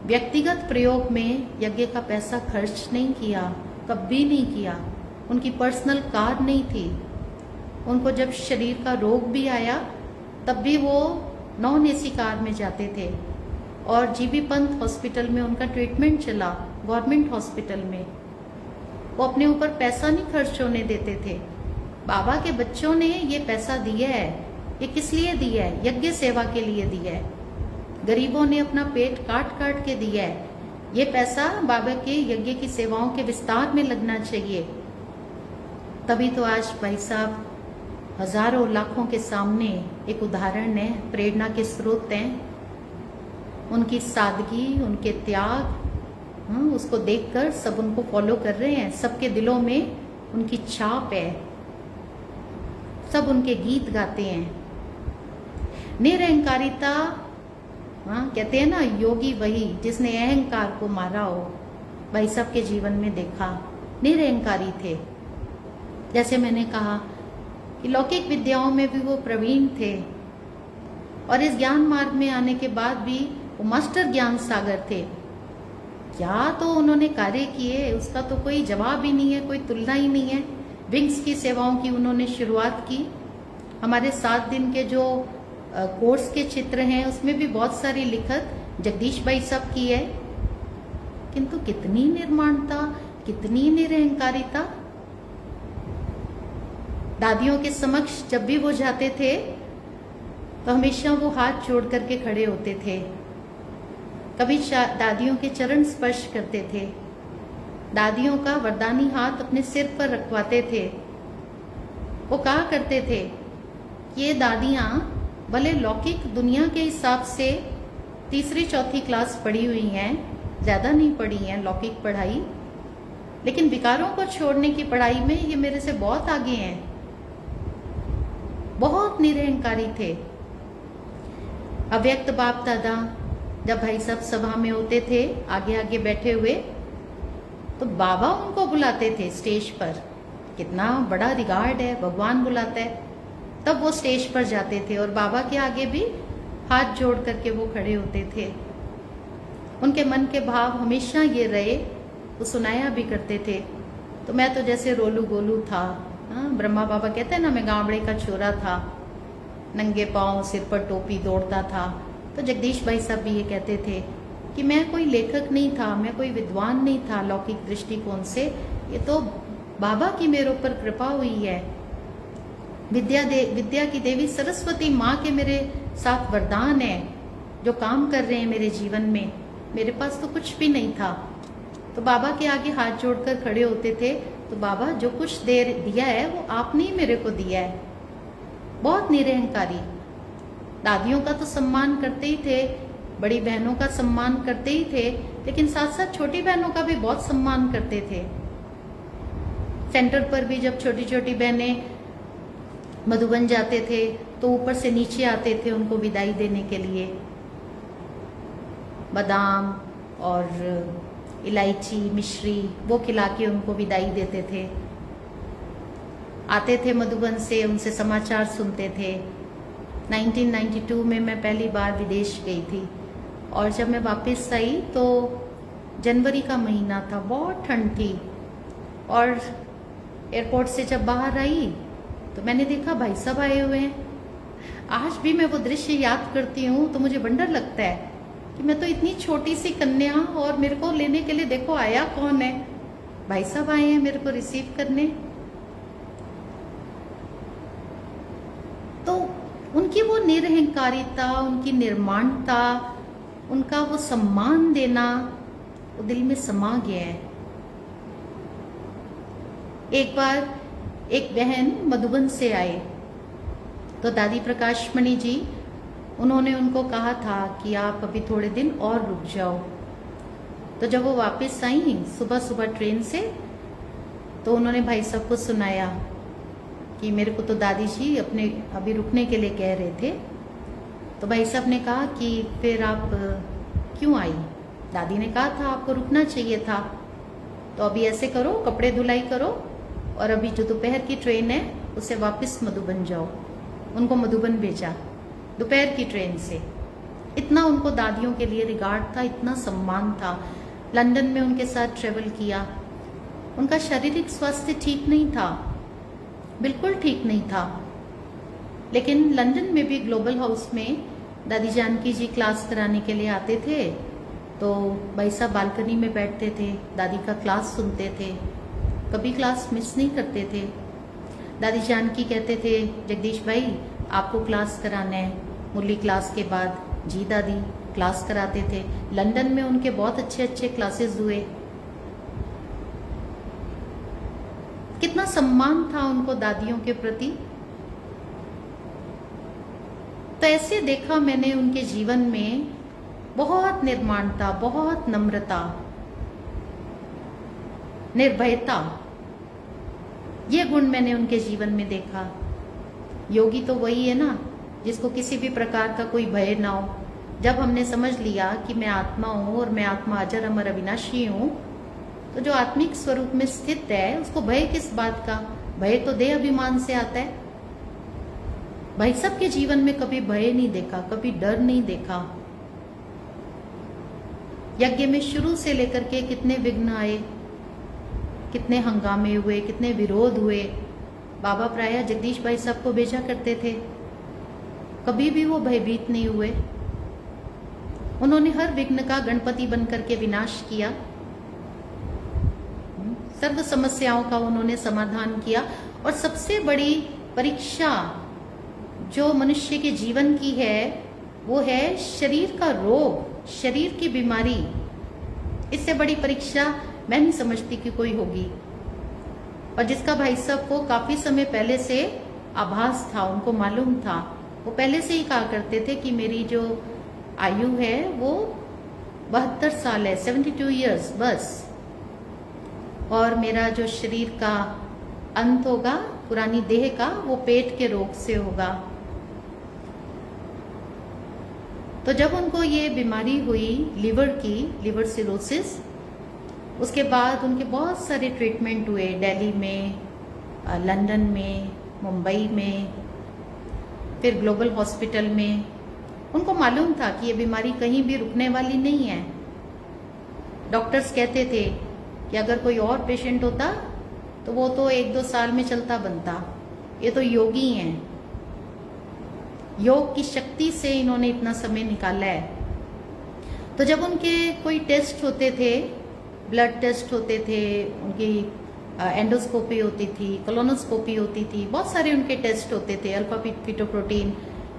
व्यक्तिगत प्रयोग में यज्ञ का पैसा खर्च नहीं किया, कभी नहीं किया। उनकी पर्सनल कार नहीं थी। उनको जब शरीर का रोग भी आया तब भी वो नॉन एसी कार में जाते थे और जीबी पंत हॉस्पिटल में उनका ट्रीटमेंट चला, गवर्नमेंट हॉस्पिटल में। वो अपने ऊपर पैसा नहीं खर्च होने देते थे। बाबा के बच्चों ने ये पैसा दिया है, ये किस लिए दिया है? यज्ञ सेवा के लिए दिया है। गरीबों ने अपना पेट काट काट के दिया है। ये पैसा बाबा के यज्ञ की सेवाओं के विस्तार में लगना चाहिए। तभी तो आज भाई साहब हजारों लाखों के सामने एक उदाहरण है, प्रेरणा के स्रोत हैं। उनकी सादगी, उनके त्याग, उसको देखकर सब उनको फॉलो कर रहे हैं। सबके दिलों में उनकी छाप है, सब उनके गीत गाते हैं। निरहंकारिता, कहते हैं ना, योगी वही जिसने अहंकार को मारा हो। भाई सब के जीवन में देखा, निरहंकारी थे। जैसे मैंने कहा कि लौकिक विद्याओं में भी वो प्रवीण थे, और इस ज्ञान मार्ग में आने के बाद भी वो मास्टर ज्ञान सागर थे। क्या तो उन्होंने कार्य किए, उसका तो कोई जवाब ही नहीं है, कोई तुलना ही नहीं है। विंग्स की सेवाओं की उन्होंने शुरुआत की। हमारे 7 दिन के जो कोर्स के चित्र हैं उसमें भी बहुत सारी लिखत जगदीश भाई सब की है। किंतु कितनी निर्माणता, कितनी निरहंकारिता। दादियों के समक्ष जब भी वो जाते थे तो हमेशा वो हाथ जोड़ करके खड़े होते थे। कभी दादियों के चरण स्पर्श करते थे, दादियों का वरदानी हाथ अपने सिर पर रखवाते थे। वो कहा करते थे कि ये दादियां भले लौकिक दुनिया के हिसाब से 3री-4थी क्लास पढ़ी हुई हैं, ज़्यादा नहीं पढ़ी हैं लौकिक पढ़ाई, लेकिन विकारों को छोड़ने की पढ़ाई में ये मेरे से बहुत आगे हैं। बहुत निरहंकारी थे। अव्यक्त बाप दादा जब भाई साहब सभा में होते थे आगे आगे बैठे हुए, तो बाबा उनको बुलाते थे स्टेज पर। कितना बड़ा रिगार्ड है, भगवान बुलाता है, तब वो स्टेज पर जाते थे और बाबा के आगे भी हाथ जोड़ करके वो खड़े होते थे। उनके मन के भाव हमेशा ये रहे, वो सुनाया भी करते थे। तो मैं तो जैसे रोलू गोलू था, ब्रह्मा बाबा कहते हैं ना, मैं गावड़े का छोरा था, नंगे पांव, सिर पर टोपी, दौड़ता था। तो जगदीश भाई साहब भी ये कहते थे कि मैं कोई लेखक नहीं था, मैं कोई विद्वान नहीं था लौकिक दृष्टिकोण से, ये तो बाबा की मेरे ऊपर कृपा हुई है। विद्या की देवी सरस्वती माँ के मेरे साथ वरदान है जो काम कर रहे हैं मेरे जीवन में। मेरे पास तो कुछ भी नहीं था। तो बाबा के आगे हाथ जोड़कर खड़े होते थे, तो बाबा जो कुछ देर दिया है वो आपने ही मेरे को दिया है। बहुत निरहंकारी। दादियों का तो सम्मान करते ही थे, बड़ी बहनों का सम्मान करते ही थे, लेकिन साथ साथ छोटी बहनों का भी बहुत सम्मान करते थे। सेंटर पर भी जब छोटी छोटी बहनें मधुबन जाते थे तो ऊपर से नीचे आते थे उनको विदाई देने के लिए। बादाम और इलायची, मिश्री वो खिला के उनको विदाई देते थे। आते थे मधुबन से, उनसे समाचार सुनते थे। 1992 में मैं पहली बार विदेश गई थी, और जब मैं वापस आई तो जनवरी का महीना था, बहुत ठंड थी। और एयरपोर्ट से जब बाहर आई तो मैंने देखा भाई साहब आए हुए हैं। आज भी मैं वो दृश्य याद करती हूँ तो मुझे वंडर लगता है कि मैं तो इतनी छोटी सी कन्या, और मेरे को लेने के लिए देखो आया कौन है, भाई साहब आए हैं मेरे को रिसीव करने। तो उनकी वो निरहंकारिता, उनकी निर्माणता, उनका वो सम्मान देना वो दिल में समा गया है। एक बार एक बहन मधुबन से आए तो दादी प्रकाशमणि जी, उन्होंने उनको कहा था कि आप अभी थोड़े दिन और रुक जाओ। तो जब वो वापस आई सुबह सुबह ट्रेन से, तो उन्होंने भाई साहब को सुनाया कि मेरे को तो दादी जी अपने अभी रुकने के लिए कह रहे थे। तो भाई साहब ने कहा कि फिर आप क्यों आई? दादी ने कहा था आपको रुकना चाहिए था। तो अभी ऐसे करो, कपड़े धुलाई करो, और अभी जो दोपहर की ट्रेन है उससे वापस मधुबन जाओ। उनको मधुबन भेजा दोपहर की ट्रेन से। इतना उनको दादियों के लिए रिगार्ड था, इतना सम्मान था। लंदन में उनके साथ ट्रेवल किया। उनका शारीरिक स्वास्थ्य ठीक नहीं था, बिल्कुल ठीक नहीं था, लेकिन लंदन में भी ग्लोबल हाउस में दादी जानकी जी क्लास कराने के लिए आते थे। तो भाई साहब बालकनी में बैठते थे, दादी का क्लास सुनते थे, कभी क्लास मिस नहीं करते थे। दादी जानकी कहते थे, जगदीश भाई आपको क्लास कराना है मुरली क्लास के बाद। जी दादी, क्लास कराते थे। लंदन में उनके बहुत अच्छे अच्छे क्लासेस हुए। कितना सम्मान था उनको दादियों के प्रति। तो ऐसे देखा मैंने उनके जीवन में बहुत निर्माणता, बहुत नम्रता, निर्भयता, ये गुण मैंने उनके जीवन में देखा। योगी तो वही है ना जिसको किसी भी प्रकार का कोई भय ना हो। जब हमने समझ लिया कि मैं आत्मा हूं और मैं आत्मा अजर अमर अविनाशी हूं, तो जो आत्मिक स्वरूप में स्थित है उसको भय किस बात का? भय तो देह अभिमान से आता है। भाई सबके जीवन में कभी भय नहीं देखा, कभी डर नहीं देखा। यज्ञ में शुरू से लेकर के कितने विघ्न आए, कितने हंगामे हुए, कितने विरोध हुए। बाबा प्रायः जगदीश भाई सबको भेजा करते थे, कभी भी वो भयभीत नहीं हुए। उन्होंने हर विघ्न का गणपति बनकर के विनाश किया, सर्व समस्याओं का उन्होंने समाधान किया। और सबसे बड़ी परीक्षा जो मनुष्य के जीवन की है वो है शरीर का रोग, शरीर की बीमारी। इससे बड़ी परीक्षा मैं नहीं समझती कि कोई होगी। और जिसका भाई साहब को काफी समय पहले से आभास था, उनको मालूम था, वो पहले से ही कहा करते थे कि मेरी जो आयु है वो 72 साल है, 72 इयर्स बस, और मेरा जो शरीर का अंत होगा, पुरानी देह का, वो पेट के रोग से होगा। तो जब उनको ये बीमारी हुई लिवर की, लिवर सिरोसिस, उसके बाद उनके बहुत सारे ट्रीटमेंट हुए दिल्ली में, लंदन में, मुंबई में, फिर ग्लोबल हॉस्पिटल में। उनको मालूम था कि ये बीमारी कहीं भी रुकने वाली नहीं है। डॉक्टर्स कहते थे कि अगर कोई और पेशेंट होता तो वो तो 1-2 साल में चलता बनता, ये तो योगी हैं, योग की शक्ति से इन्होंने इतना समय निकाला है। तो जब उनके कोई टेस्ट होते थे, ब्लड टेस्ट होते थे, उनकी एंडोस्कोपी होती थी, कोलोनोस्कोपी होती थी, बहुत सारे उनके टेस्ट होते थे, अल्फा फीटोप्रोटीन,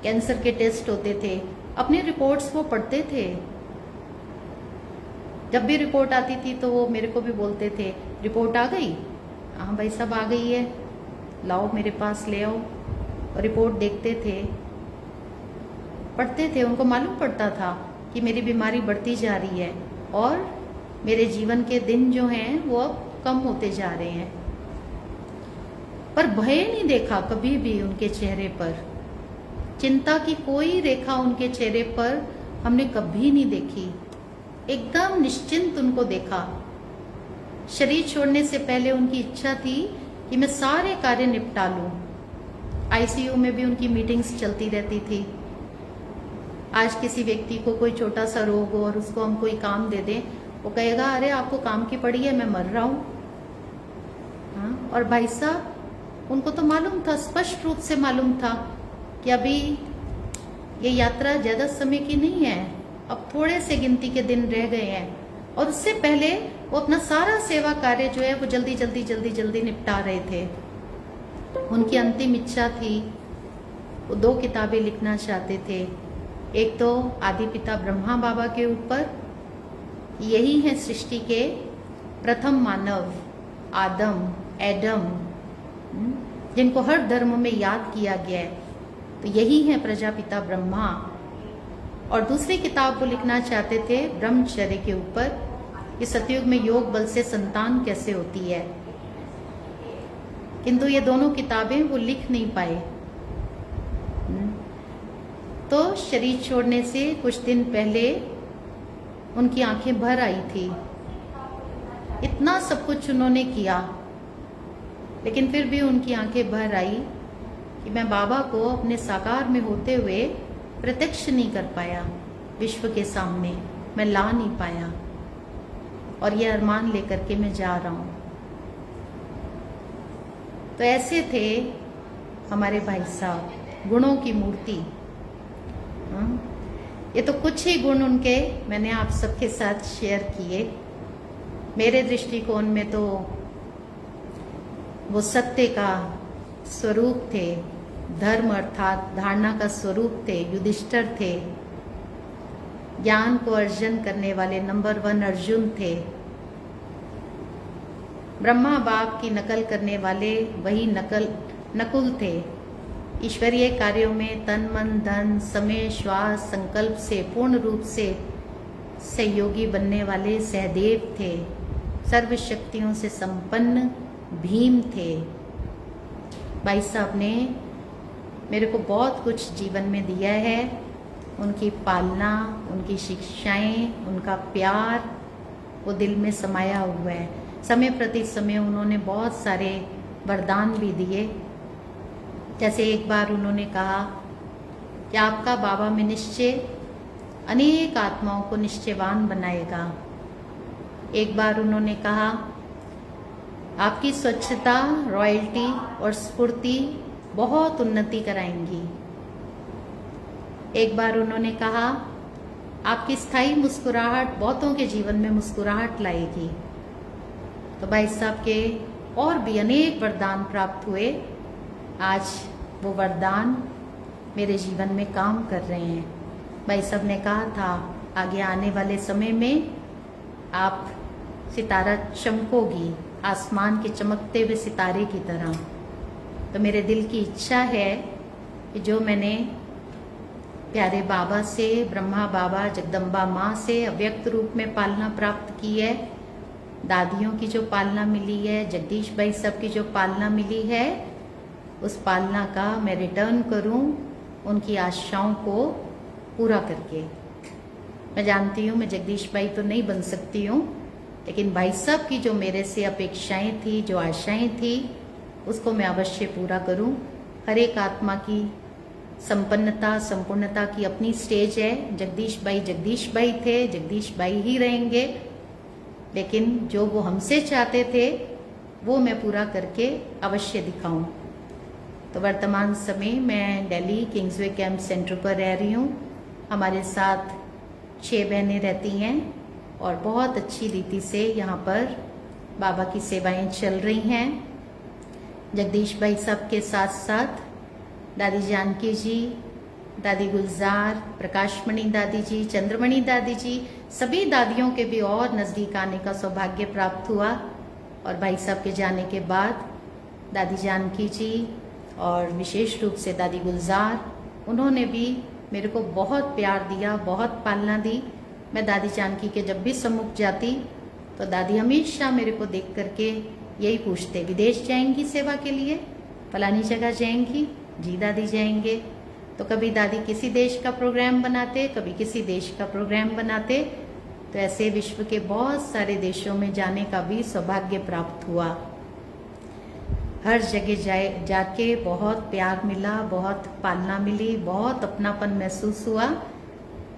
कैंसर के टेस्ट होते थे। अपनी रिपोर्ट्स वो पढ़ते थे। जब भी रिपोर्ट आती थी तो वो मेरे को भी बोलते थे, रिपोर्ट आ गई? हाँ भाई सब आ गई है, लाओ मेरे पास ले आओ। और रिपोर्ट देखते थे, पढ़ते थे। उनको मालूम पड़ता था कि मेरी बीमारी बढ़ती जा रही है और मेरे जीवन के दिन जो हैं वो अब कम होते जा रहे हैं। पर भय नहीं देखा कभी भी उनके चेहरे पर, चिंता की कोई रेखा उनके चेहरे पर हमने कभी नहीं देखी। एकदम निश्चिंत उनको देखा। शरीर छोड़ने से पहले उनकी इच्छा थी कि मैं सारे कार्य निपटा लूं। आईसीयू में भी उनकी मीटिंग्स चलती रहती थी। आज किसी व्यक्ति को कोई छोटा सा रोग हो और उसको हम कोई काम दे दें, वो कहेगा अरे आपको काम की पड़ी है, मैं मर रहा हूं। हाँ, और भाई साहब उनको तो मालूम था, स्पष्ट रूप से मालूम था कि अभी ये यात्रा ज्यादा समय की नहीं है, अब थोड़े से गिनती के दिन रह गए हैं। और उससे पहले वो अपना सारा सेवा कार्य जो है वो जल्दी जल्दी जल्दी जल्दी निपटा रहे थे। उनकी अंतिम इच्छा थी, वो 2 किताबें लिखना चाहते थे। एक तो आदि पिता ब्रह्मा बाबा के ऊपर, यही है सृष्टि के प्रथम मानव, आदम, एडम, जिनको हर धर्म में याद किया गया है, तो यही है प्रजापिता ब्रह्मा। और दूसरी किताब वो लिखना चाहते थे ब्रह्मचर्य के ऊपर, कि सतयुग में योग बल से संतान कैसे होती है। किंतु ये दोनों किताबें वो लिख नहीं पाए। तो शरीर छोड़ने से कुछ दिन पहले उनकी आंखें भर आई थी। इतना सब कुछ उन्होंने किया, लेकिन फिर भी उनकी आंखें भर आई कि मैं बाबा को अपने साकार में होते हुए प्रत्यक्ष नहीं कर पाया, विश्व के सामने मैं ला नहीं पाया, और ये अरमान लेकर के मैं जा रहा हूं। तो ऐसे थे हमारे भाई साहब, गुणों की मूर्ति। ये तो कुछ ही गुण उनके मैंने आप सबके साथ शेयर किए। मेरे दृष्टिकोण में तो वो सत्य का स्वरूप थे, धर्म अर्थात धारणा का स्वरूप थे, युधिष्ठिर थे, ज्ञान को अर्जन करने वाले नंबर 1 अर्जुन थे, ब्रह्मा बाप की नकल करने वाले वही नकुल थे, ईश्वरीय कार्यों में तन मन धन समय श्वास संकल्प से पूर्ण रूप से सहयोगी बनने वाले सहदेव थे। सर्व शक्तियों से संपन्न भीम थे। भाई साहब ने मेरे को बहुत कुछ जीवन में दिया है। उनकी पालना, उनकी शिक्षाएं, उनका प्यार वो दिल में समाया हुआ है। समय प्रति समय उन्होंने बहुत सारे वरदान भी दिए। जैसे एक बार उन्होंने कहा कि आपका बाबा में निश्चय अनेक आत्माओं को निश्चयवान बनाएगा। एक बार उन्होंने कहा आपकी स्वच्छता, रॉयल्टी और स्फूर्ति बहुत उन्नति कराएंगी। एक बार उन्होंने कहा आपकी स्थायी मुस्कुराहट बहुतों के जीवन में मुस्कुराहट लाएगी। तो भाई साहब के और भी अनेक वरदान प्राप्त हुए। आज वो वरदान मेरे जीवन में काम कर रहे हैं। भाई साहब ने कहा था आगे आने वाले समय में आप सितारा चमकोगी, आसमान के चमकते हुए सितारे की तरह। तो मेरे दिल की इच्छा है कि जो मैंने प्यारे बाबा से, ब्रह्मा बाबा, जगदम्बा माँ से अव्यक्त रूप में पालना प्राप्त की है, दादियों की जो पालना मिली है, जगदीश भाई सब की जो पालना मिली है, उस पालना का मैं रिटर्न करूं उनकी आशाओं को पूरा करके। मैं जानती हूँ मैं जगदीश भाई तो नहीं बन सकती हूँ, लेकिन भाई साहब की जो मेरे से अपेक्षाएं थी, जो आशाएं थी, उसको मैं अवश्य पूरा करूं। हर एक आत्मा की संपन्नता, संपूर्णता की अपनी स्टेज है। जगदीश भाई थे, जगदीश भाई ही रहेंगे, लेकिन जो वो हमसे चाहते थे वो मैं पूरा करके अवश्य दिखाऊं। तो वर्तमान समय मैं दिल्ली किंग्सवे कैंप सेंटर पर रह रही हूँ। हमारे साथ 6 बहनें रहती हैं और बहुत अच्छी रीति से यहाँ पर बाबा की सेवाएं चल रही हैं। जगदीश भाई साहब के साथ साथ दादी जानकी जी, दादी गुलजार, प्रकाशमणि दादी जी, चंद्रमणि दादी जी, सभी दादियों के भी और नज़दीक आने का सौभाग्य प्राप्त हुआ। और भाई साहब के जाने के बाद दादी जानकी जी और विशेष रूप से दादी गुलजार, उन्होंने भी मेरे को बहुत प्यार दिया, बहुत पालना दी। मैं दादी जानकी के जब भी सम्मुख जाती तो दादी हमेशा मेरे को देख करके यही पूछते, विदेश जाएंगी सेवा के लिए, फलानी जगह जाएंगी? जी दादी जाएंगे। तो कभी दादी किसी देश का प्रोग्राम बनाते, कभी किसी देश का प्रोग्राम बनाते। तो ऐसे विश्व के बहुत सारे देशों में जाने का भी सौभाग्य प्राप्त हुआ। हर जगह जाके बहुत प्यार मिला, बहुत पालना मिली, बहुत अपनापन महसूस हुआ।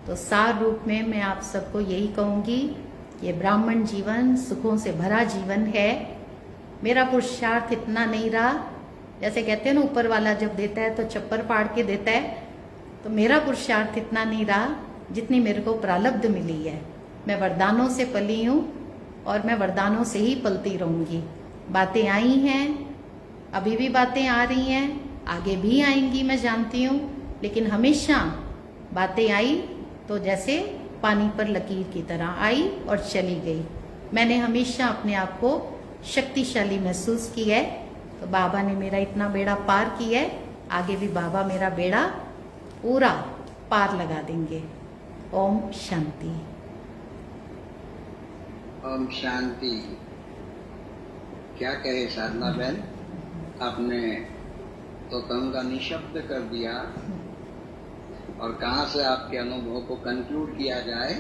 तो सार रूप में मैं आप सबको यही कहूँगी, ये ब्राह्मण जीवन सुखों से भरा जीवन है। मेरा पुरुषार्थ इतना नहीं रहा, जैसे कहते हैं ना ऊपर वाला जब देता है तो चप्पर फाड़ के देता है, तो मेरा पुरुषार्थ इतना नहीं रहा जितनी मेरे को प्रारब्ध मिली है। मैं वरदानों से पली हूँ और मैं वरदानों से ही पलती रहूँगी। बातें आई हैं, अभी भी बातें आ रही हैं, आगे भी आएंगी मैं जानती हूँ, लेकिन हमेशा बातें आई तो जैसे पानी पर लकीर की तरह आई और चली गई। मैंने हमेशा अपने आप को शक्तिशाली महसूस की है। तो बाबा ने मेरा इतना बेड़ा पार किया है, आगे भी बाबा मेरा बेड़ा पूरा पार लगा देंगे। ओम शांति। ओम शांति। क्या कहे साधना बहन, आपने तो कहूँगा निशब्द कर दिया। और कहाँ से आपके अनुभव को कंक्लूड किया जाए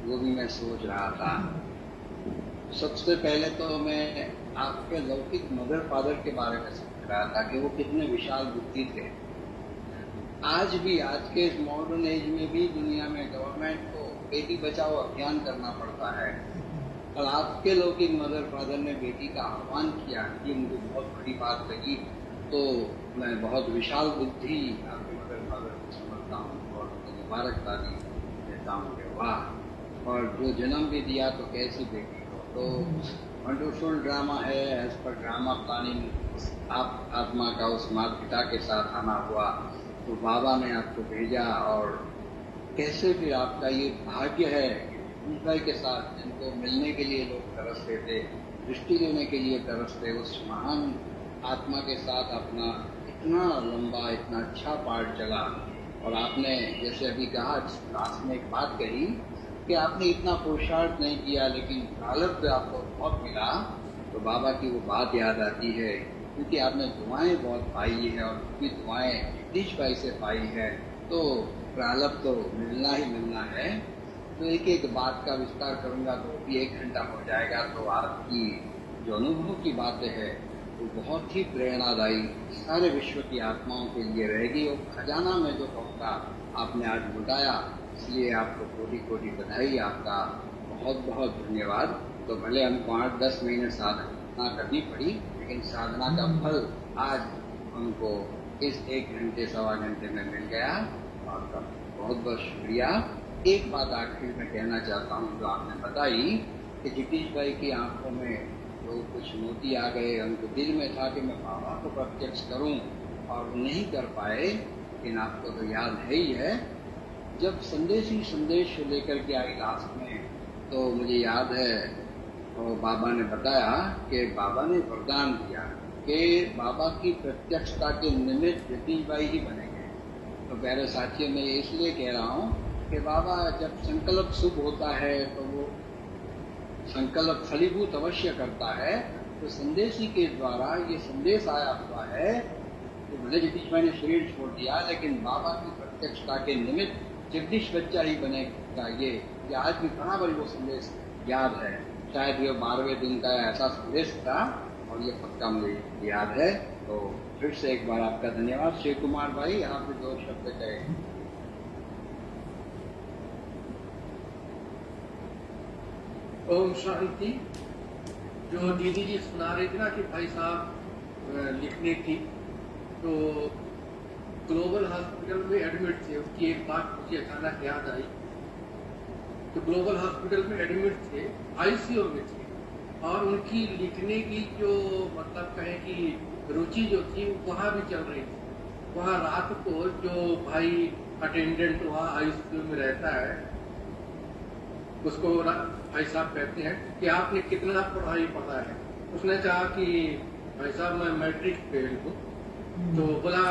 वो भी मैं सोच रहा था। सबसे पहले तो मैं आपके लौकिक मदर फादर के बारे में सोच रहा था कि वो कितने विशाल बुद्धि थे। आज भी, आज के इस मॉडर्न एज में भी दुनिया में गवर्नमेंट को बेटी बचाओ अभियान करना पड़ता है, और आपके लौकिक मदर फादर ने बेटी का आह्वान किया, ये मुझे बहुत बड़ी बात लगी। तो मैं बहुत विशाल बुद्धि आपके मदर फादर को समझता हूँ और उनको मुबारकबादी देता हूँ कि वाह, और जो जन्म भी दिया तो कैसी बेटी हो। तो वंडरफुल ड्रामा है। एज पर ड्रामा प्लानिंग आप आत्मा का उस माता पिता के साथ आना हुआ, तो बाबा ने आपको भेजा। और कैसे भी आपका ये भाग्य है भाई के साथ, जिनको मिलने के लिए लोग तरसते थे, दृष्टि देने के लिए तरसते, उस महान आत्मा के साथ अपना इतना लंबा इतना अच्छा पाठ चला। और आपने जैसे अभी कहा लास्ट में एक बात कही कि आपने इतना पुरुषार्थ नहीं किया लेकिन प्रारब्ध आपको बहुत मिला। तो बाबा की वो बात याद आती है, क्योंकि आपने दुआएं बहुत पाई है और भी दुआएं जगदीश भाई से पाई है, तो प्रारब्ध तो मिलना ही मिलना है। तो एक एक बात का विस्तार करूंगा तो भी 1 घंटा हो जाएगा। तो आपकी जो अनुभव की बातें हैं वो बहुत ही प्रेरणादायी सारे विश्व की आत्माओं के लिए रहेगी। और खजाना में जो कहूँगा आपने आज बताया, इसलिए आपको कोटि कोटि बधाई, आपका बहुत बहुत धन्यवाद। तो भले हमको 8-10 महीने साधना करनी पड़ी, लेकिन साधना का फल आज हमको इस 1 घंटे 1.25 घंटे में मिल गया। आपका बहुत बहुत शुक्रिया। एक बात आखिर में कहना चाहता हूँ, जो आपने बताई कि जगदीश भाई की आंखों में तो कुछ मोती आ गए, उनको दिल में था कि मैं बाबा को प्रत्यक्ष करूं और वो नहीं कर पाए। लेकिन आपको तो याद है ही है, जब संदेश ही संदेश लेकर के आई लास्ट में, तो मुझे याद है और बाबा ने बताया कि बाबा ने वरदान दिया कि बाबा की प्रत्यक्षता के निमित्त जगदीश भाई ही बनेंगे। तो प्यारे साथियों, मैं इसलिए कह रहा हूँ कि बाबा जब संकल्प शुभ होता है तो वो संकल्प फलीभूत अवश्य करता है। तो संदेशी के द्वारा ये संदेश आया हुआ है कि भले जगदीश भाई ने शरीर छोड़ दिया, लेकिन बाबा की प्रत्यक्षता के निमित्त जगदीश बच्चा ही बनेगा। ये आज भी बड़ा बड़ी वो संदेश याद है। शायद ये 12वें दिन का ऐसा संदेश था और ये पक्का मुझे याद है। तो फिर से एक बार आपका धन्यवाद। शिव कुमार भाई, आप भी 2 शब्द कहें। ओम शांति। जो दीदी जी सुना रही थी ना कि भाई साहब लिखने की, तो ग्लोबल हॉस्पिटल में एडमिट थे, उनकी एक बात मुझे अचानक याद आई। तो ग्लोबल हॉस्पिटल में एडमिट थे, आईसीयू में थे, और उनकी लिखने की जो मतलब कहें कि रुचि जो थी वहाँ भी चल रही थी। वहाँ रात को जो भाई अटेंडेंट वहाँ आईसीयू में रहता है, उसको भाई साहब कहते हैं कि आपने कितना पढ़ाई पढ़ा है। उसने कहा कि भाई साहब मैं मैट्रिक फेल हूँ। तो बोला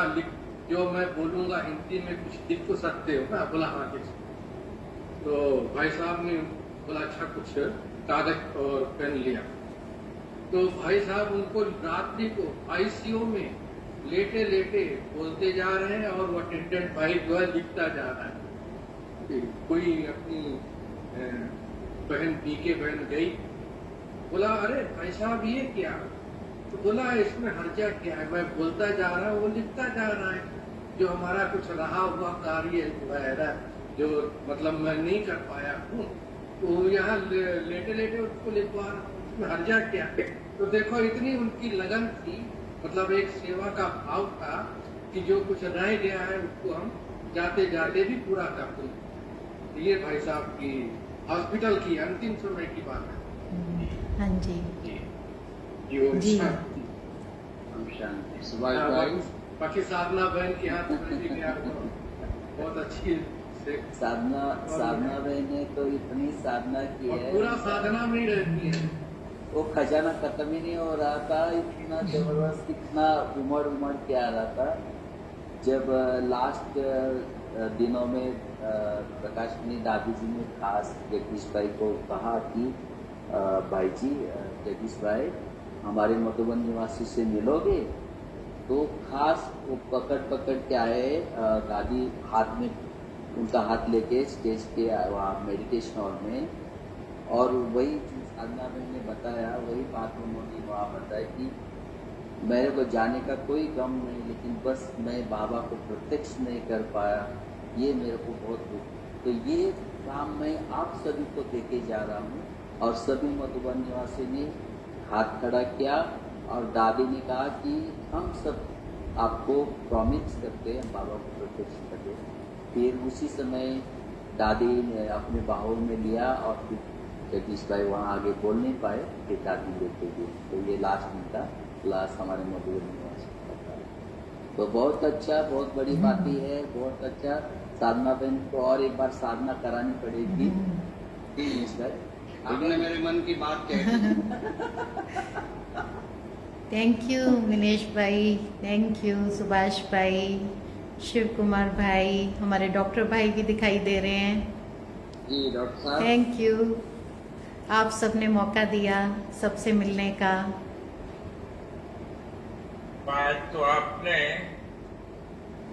जो मैं बोलूंगा हिंदी में कुछ लिख तो सकते हो ना? बोला हाँ लिख। तो भाई साहब ने बोला अच्छा कुछ कागज और पेन लिया। तो भाई साहब उनको रात्रि को आईसीयू में लेटे लेटे बोलते जा रहे हैं और वो अटेंडेंट भाई जो है लिखता जा रहा है। कोई अपनी बहन बीके बहन गई, बोला अरे भाई साहब ये क्या? तो बोला इसमें हर्जा क्या है, मैं बोलता जा रहा हूँ वो लिखता जा रहा है। जो हमारा कुछ रहा हुआ कार्य वगैरह जो मतलब मैं नहीं कर पाया हूँ, तो यहाँ लेटे लेटे उसको लिखवा रहा हूँ, इसमें हर्जा क्या है? तो देखो इतनी उनकी लगन थी, मतलब एक सेवा का भाव था कि जो कुछ रह गया है उसको हम जाते जाते भी पूरा कर दें। ये भाई साहब की हॉस्पिटल की अंतिम समय की बात है। हाँ जी जी। बाकी साधना बहन के हाथ में बहुत अच्छी साधना बहन ने तो इतनी साधना की है, पूरा साधना में ही रहती है। वो खजाना खत्म ही नहीं हो रहा था, इतना जबरदस्त, इतना उमड़ के आ रहा था। जब लास्ट दिनों में प्रकाशनी दादी जी ने खास जगदीश भाई को कहा कि भाई जी जगदीश भाई हमारे मधुबन निवासी से मिलोगे, तो खास वो पकड़ के आए। दादी हाथ में उनका हाथ लेके स्टेज के वहाँ मेडिटेशन हॉल में, और वही साधना बहन ने बताया, वही बात उन्होंने वहाँ बताया कि मेरे को जाने का कोई गम नहीं, लेकिन बस मैं बाबा को प्रत्यक्ष नहीं कर पाया, ये मेरे को बहुत दुख। तो ये काम मैं आप सभी को देके जा रहा हूँ। और सभी मधुबन निवासी ने हाथ खड़ा किया और दादी ने कहा कि हम सब आपको प्रॉमिस करते हैं बाबा को प्रत्यक्ष करें। फिर उसी समय दादी ने अपने बाहों में लिया और फिर जगदीश भाई वहाँ आगे बोल नहीं पाए, फिर दादी लेते गए। तो ये लास्ट में था, लास्ट हमारे मधुबन निवासी का। तो बहुत अच्छा, बहुत बड़ी बात ही है, बहुत अच्छा। साधना बहन को और एक बार साधना करानी पड़ेगी। आपने मेरे मन की बात कह दी। थैंक यू मिनेश भाई, थैंक यू सुभाष भाई, शिव कुमार भाई, हमारे डॉक्टर भाई भी दिखाई दे रहे हैं। जी डॉक्टर साहब, थैंक यू, आप सबने मौका दिया सबसे मिलने का। बात तो आपने,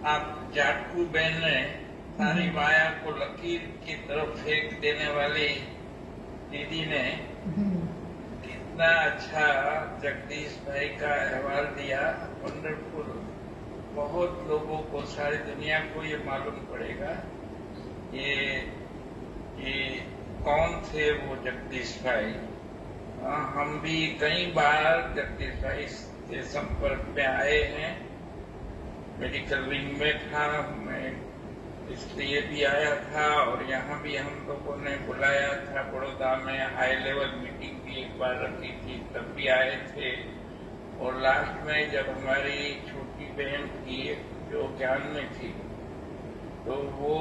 आप जाटकू बहन ने सारी माया को लकीर की तरफ फेंक देने वाली दीदी ने कितना अच्छा जगदीश भाई का अहवाल दिया, वंडरफुल। बहुत लोगों को, सारी दुनिया को ये मालूम पड़ेगा ये कौन थे वो जगदीश भाई। हम भी कई बार जगदीश भाई के संपर्क में आए हैं, मेडिकल विंग में था मैं, इसलिए भी आया था, और यहाँ भी हम लोगों ने बुलाया था बड़ौदा में, हाई लेवल मीटिंग भी एक बार रखी थी, तब भी आए थे। और लास्ट में जब हमारी छोटी बहन थी जो ज्ञान में थी, तो वो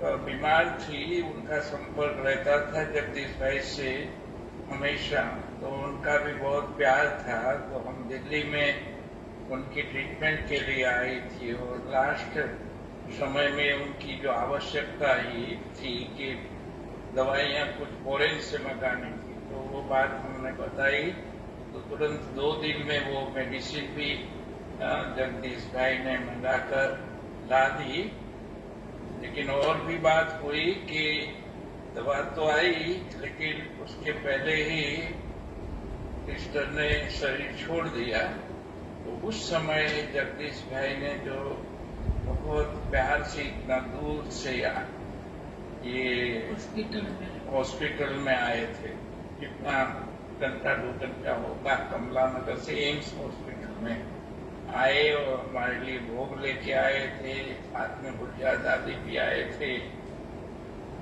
बीमार थी, उनका संपर्क रहता था जगदीश भाई से हमेशा, तो उनका भी बहुत प्यार था, तो हम दिल्ली में उनकी ट्रीटमेंट के लिए आई थी। और लास्ट समय में उनकी जो आवश्यकता ही थी कि दवाइयाँ कुछ फॉरेन से मंगानी थी, तो वो बात हमने बताई, तो तुरंत 2 दिन में वो मेडिसिन भी जगदीश भाई ने मंगाकर ला दी। लेकिन और भी बात हुई कि दवा तो आई, लेकिन उसके पहले ही सिस्टर ने शरीर छोड़ दिया। तो उस समय जगदीश भाई ने जो बहुत प्यार से इतना दूर से ये हॉस्पिटल में आए थे, कितना घंटा 2 घंटा होगा, कमला नगर से एम्स हॉस्पिटल में आए और हमारे लिए भोग लेके आए थे, साथ में बुढ़िया दादी भी आए थे।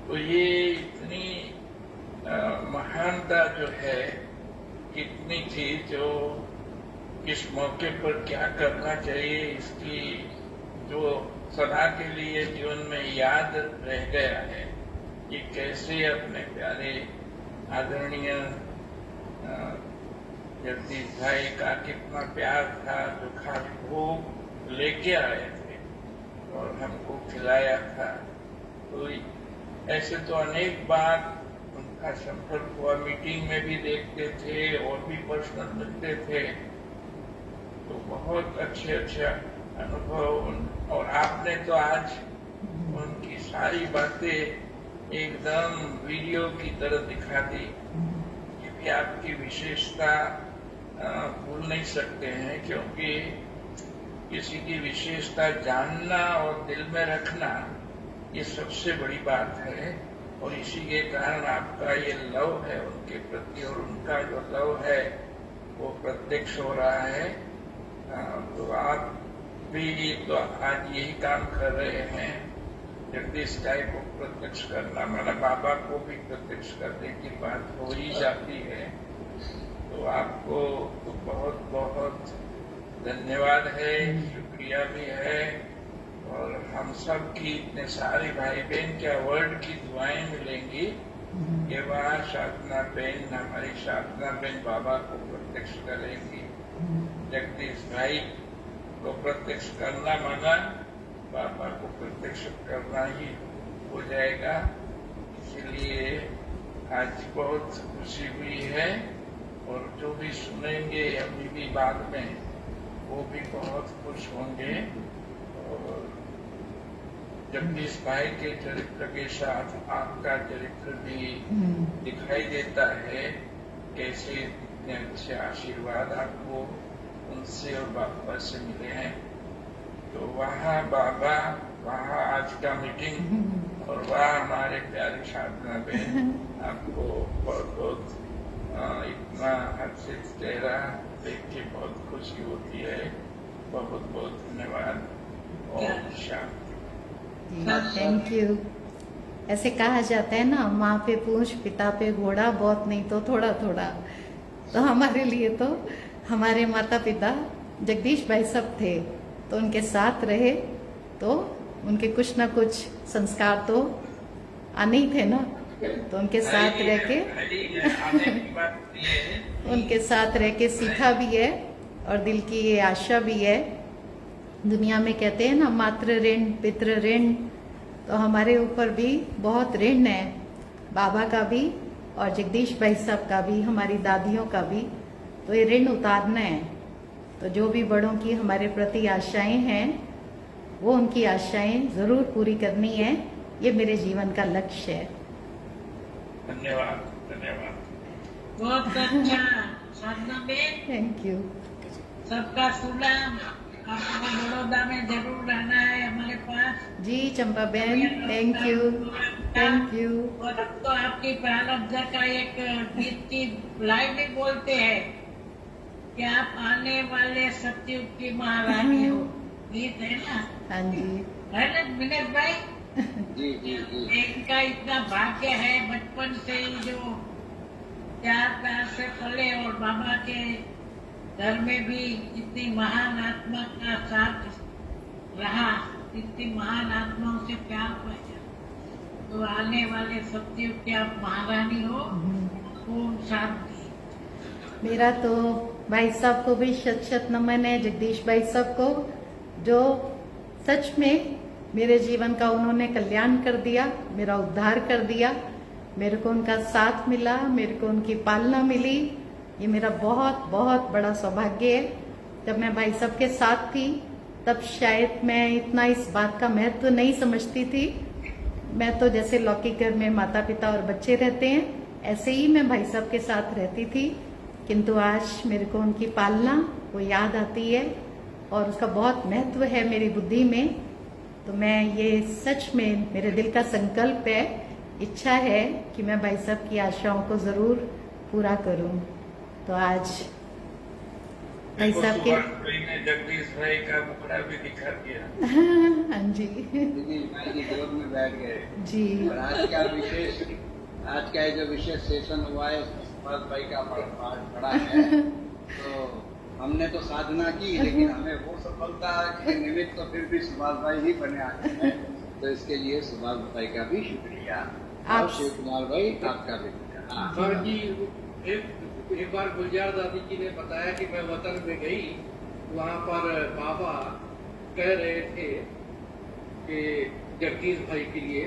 तो ये इतनी महानता जो है कितनी थी, जो किस मौके पर क्या करना चाहिए, इसकी जो सदा के लिए जीवन में याद रह गया है कि कैसे अपने प्यारे आदरणीय जगदीश भाई का कितना प्यार था, जो खाली भोग लेके आए थे और हमको खिलाया था। तो ऐसे तो अनेक बार उनका संपर्क हुआ, मीटिंग में भी देखते थे और भी पर्सनल मिलते थे, तो बहुत अच्छे अनुभव। और आपने तो आज उनकी सारी बातें एकदम वीडियो की तरह दिखा दी, ये भी आपकी विशेषता भूल नहीं सकते हैं, क्योंकि किसी की विशेषता जानना और दिल में रखना ये सबसे बड़ी बात है। और इसी के कारण आपका ये लव है उनके प्रति, और उनका जो लव है वो प्रत्यक्ष हो रहा है। तो आप भी तो आज यही काम कर रहे हैं, जगदीश भाई को प्रत्यक्ष करना, मतलब बाबा को भी प्रत्यक्ष करने की बात हो ही जाती है। तो आपको तो बहुत बहुत धन्यवाद है, शुक्रिया भी है। और हम सब की इतने सारे भाई बहन क्या वर्ल्ड की दुआएं मिलेंगी कि वहाँ साधना बहन, हमारी साधना बहन बाबा को प्रत्यक्ष करेंगी। जगदीश भाई को प्रत्यक्ष करना माना बाबा को प्रत्यक्ष करना ही हो जाएगा। इसलिए आज बहुत खुशी हुई है, और जो भी सुनेंगे अभी भी बाद में वो भी बहुत खुश होंगे। और जगदीश भाई के चरित्र के साथ आपका चरित्र भी दिखाई देता है, कैसे इतने अच्छे आशीर्वाद आपको उनसे और बाबा से मिले हैं। तो वहाँ बाबा, वहाँ आज का मीटिंग, और वहाँ हमारे प्यारे साधना बहन, आपको बहुत बहुत इतना हर्षित चेहरा देख के बहुत खुशी होती है। बहुत बहुत धन्यवाद और शांति। Thank you. ऐसे कहा जाता है ना, माँ पे पूंछ पिता पे घोड़ा, बहुत नहीं तो थोड़ा थोड़ा। तो हमारे लिए तो हमारे माता पिता जगदीश भाई सब थे, तो उनके साथ रहे तो उनके कुछ ना कुछ संस्कार तो आने ही थे ना। तो उनके साथ रह के आने की बात ये है उनके साथ रह के सीखा भी है और दिल की ये आशा भी है। दुनिया में कहते हैं ना, मातृ ऋण पितृ ऋण, तो हमारे ऊपर भी बहुत ऋण है, बाबा का भी और जगदीश भाई साहब का भी, हमारी दादियों का भी। तो ये ऋण उतारना है। तो जो भी बड़ों की हमारे प्रति आशाएं हैं, वो उनकी आशाएं जरूर पूरी करनी है। ये मेरे जीवन का लक्ष्य है। धन्यवाद धन्यवाद। बहुत अच्छा साधना बेन, थैंक यू। सबका सलाम। आपको बड़ौदा में जरूर आना है हमारे पास। जी चंपा बहन, थैंक यू थैंक यू। और अब तो आपकी प्रारब्ध का एक गीत की लाइन भी बोलते हैं कि आप आने वाले सतयुग की महारानी हो, गीत है ना? हाँ जी, है ना विनेश भाई? जी जी जी। इनका इतना भाग्य है, बचपन से ही जो प्यार प्यार से पले और बाबा के घर में भी इतनी महान आत्मा का साथ रहा, इतनी महान आत्माओं से प्यार पाया। तो आने वाले सतयुग की आप महारानी हो। ओम शांति। मेरा तो भाई साहब को भी शत शत नमन है, जगदीश भाई साहब को, जो सच में मेरे जीवन का उन्होंने कल्याण कर दिया, मेरा उद्धार कर दिया। मेरे को उनका साथ मिला, मेरे को उनकी पालना मिली। ये मेरा बहुत बहुत बड़ा सौभाग्य है। जब मैं भाई साहब के साथ थी तब शायद मैं इतना इस बात का महत्व नहीं समझती थी। मैं तो जैसे लौकिक घर में माता पिता और बच्चे रहते हैं, ऐसे ही मैं भाई साहब के साथ रहती थी। किंतु आज मेरे को उनकी पालना वो याद आती है और उसका बहुत महत्व है मेरी बुद्धि में। तो मैं ये सच में मेरे दिल का संकल्प है, इच्छा है कि मैं भाई साहब की आशाओं को जरूर पूरा करूं। तो आज भाई साहब के ने जगदीश भाई का मुखड़ा भी दिखा दिया। हाँ जी दीदी भाई की गोद में बैठ गए जी। और आज का ये जो विशेष सेशन हुआ है उसमें सुभाष भाई का पाठ पड़ा है। तो हमने तो साधना की, लेकिन हमें वो सफलता के निमित्त तो फिर भी सुभाष भाई ही बने आते हैं। तो इसके लिए सुभाष भाई का भी शुक्रिया और शिव कुमार भाई आपका भी शुक्रिया। सर जी, एक बार गुलजार दादी जी ने बताया कि मैं वतन में गई, वहाँ पर बाबा कह रहे थे कि जगदीश भाई के लिए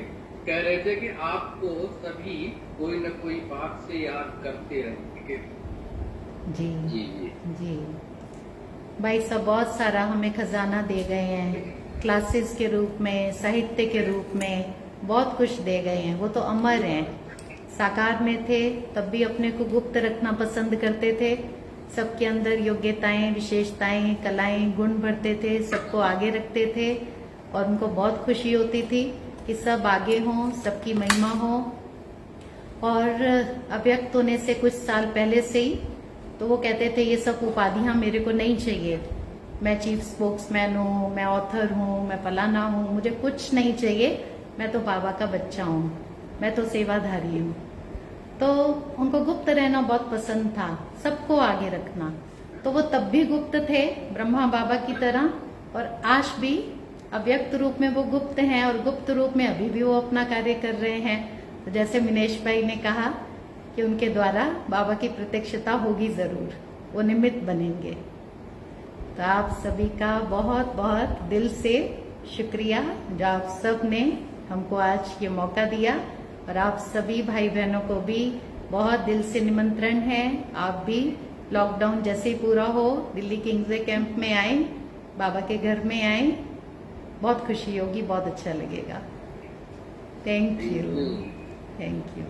कह रहे थे कि आपको सभी कोई न कोई बात से याद करते रहेंगे। जी जी जी जी। भाई साहब बहुत सारा हमें खजाना दे गए हैं, क्लासेस के रूप में, साहित्य के रूप में बहुत कुछ दे गए हैं। वो तो अमर हैं। साकार में थे तब भी अपने को गुप्त रखना पसंद करते थे। सबके अंदर योग्यताएं, विशेषताएं, कलाएं, गुण भरते थे, सबको आगे रखते थे और उनको बहुत खुशी होती थी कि सब आगे हों, सबकी महिमा हो। और अव्यक्त होने से कुछ साल पहले से ही तो वो कहते थे ये सब उपाधियां मेरे को नहीं चाहिए, मैं चीफ स्पोक्समैन हूँ, मैं ऑथर हूँ, मैं फलाना हूँ, मुझे कुछ नहीं चाहिए, मैं तो बाबा का बच्चा हूँ, मैं तो सेवाधारी हूँ। तो उनको गुप्त रहना बहुत पसंद था, सबको आगे रखना। तो वो तब भी गुप्त थे ब्रह्मा बाबा की तरह, और आज भी अव्यक्त रूप में वो गुप्त हैं और गुप्त रूप में अभी भी वो अपना कार्य कर रहे हैं। तो जैसे मिनेश भाई ने कहा कि उनके द्वारा बाबा की प्रत्यक्षता होगी जरूर, वो निमित्त बनेंगे। तो आप सभी का बहुत बहुत दिल से शुक्रिया जो आप सब ने हमको आज ये मौका दिया, और आप सभी भाई बहनों को भी बहुत दिल से निमंत्रण है। आप भी लॉकडाउन जैसे ही पूरा हो दिल्ली किंग्सवे कैंप में आए, बाबा के घर में आए, बहुत खुशी होगी, बहुत अच्छा लगेगा। Thank you thank you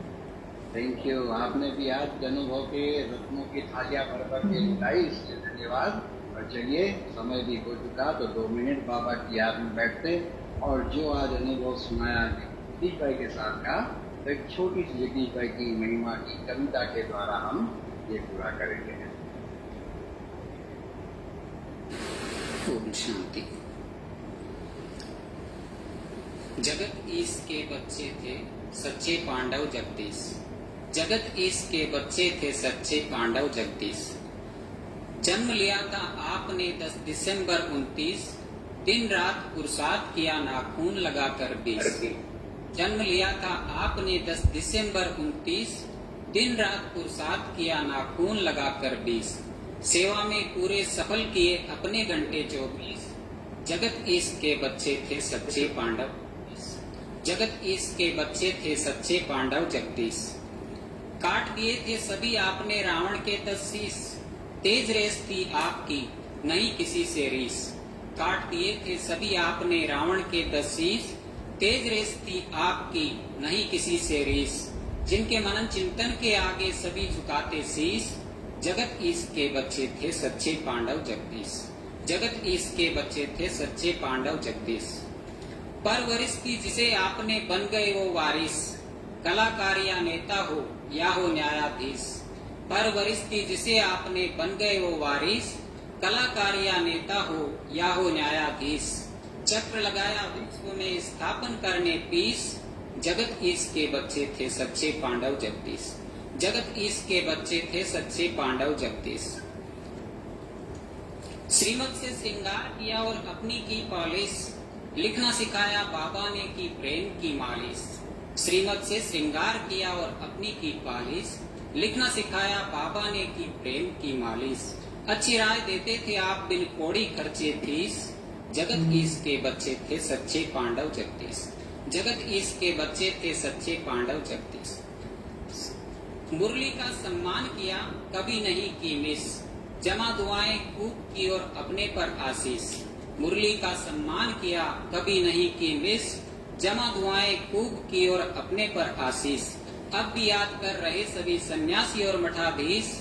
thank you. आपने भी आज अनुभव के रत्नों की थालियां भर भर के लुटाई, इसलिए धन्यवाद। और चलिए समय भी हो चुका, तो 2 मिनट बाबा की याद में बैठते और जो आज अनुभव सुनाया जगदीश भाई के साथ का, तो एक छोटी सी जगदीश भाई की महिमा की कविता के द्वारा हम ये पूरा करेंगे। ओम शांति। जगत ईश के बच्चे थे सच्चे पांडव जगदीश, जगत ईश के बच्चे थे सच्चे पांडव जगदीश। जन्म लिया था आपने 10 दिसंबर 29, दिन रात पुरुषार्थ किया नाखून लगाकर 20। जन्म लिया था आपने 10 दिसंबर 29, दिन रात पुरुषार्थ किया नाखून लगाकर 20, सेवा में पूरे सफल किए अपने घंटे 24, जगत ईश के बच्चे थे सच्चे पांडव, जगत ईश के बच्चे थे सच्चे पांडव जगदीश। काट दिए थे सभी आपने रावण के 10 शीश, तेज रेस थी आपकी नहीं किसी से रीस। काट दिए थे सभी आपने रावण के 10 शीश, तेज रेस थी आपकी नहीं किसी से रीस। जिनके मनन चिंतन के आगे सभी झुकाते शीश, जगत ईश के बच्चे थे सच्चे पांडव जगदीश, जगत ईश के बच्चे थे सच्चे पांडव जगदीश। परवरिश की जिसे आपने बन गए वो वारिस, कलाकार या नेता हो या हो न्यायाधीश। परवरिश की जिसे आपने बन गए वो वारिस, कलाकार या नेता हो या हो न्यायाधीश। चक्र लगाया विश्व में स्थापन करने पीस, जगत ईश के बच्चे थे सच्चे पांडव जगदीश, जगत ईश के बच्चे थे सच्चे पांडव जगदीश। श्रीमत से श्रृंगार किया और अपनी की पॉलिश, लिखना सिखाया बाबा ने की प्रेम की मालिश। श्रीमत से श्रृंगार किया और अपनी की पॉलिश, लिखना सिखाया बाबा ने की प्रेम की मालिश। अच्छी राय देते थे आप बिन कौड़ी खर्चे फीस, जगत ईश के बच्चे थे सच्चे पांडव जगदीश, जगत ईश के बच्चे थे सच्चे पांडव जगदीश। मुरली का सम्मान किया कभी नहीं की मिस, जमा दुआएं खूब की और अपने पर आशीष। मुरली का सम्मान किया कभी नहीं की मिस, जमा दुआएं खूब की और अपने पर आशीष। अब भी याद कर रहे सभी सन्यासी और मठाधीश,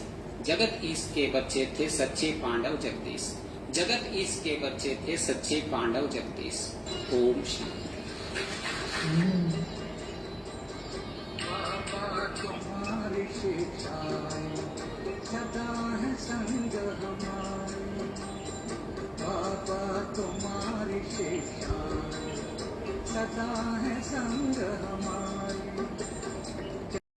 जगत ईश के बच्चे थे सच्चे पांडव जगदीश, जगत ईश के बच्चे थे सच्चे पांडव जगदीश। ओम शांति। बाबा तुम्हारी शिक्षाएं सदा है संग हमारे, बाबा तुम्हारी शिक्षाएं सदा है संग हमारे।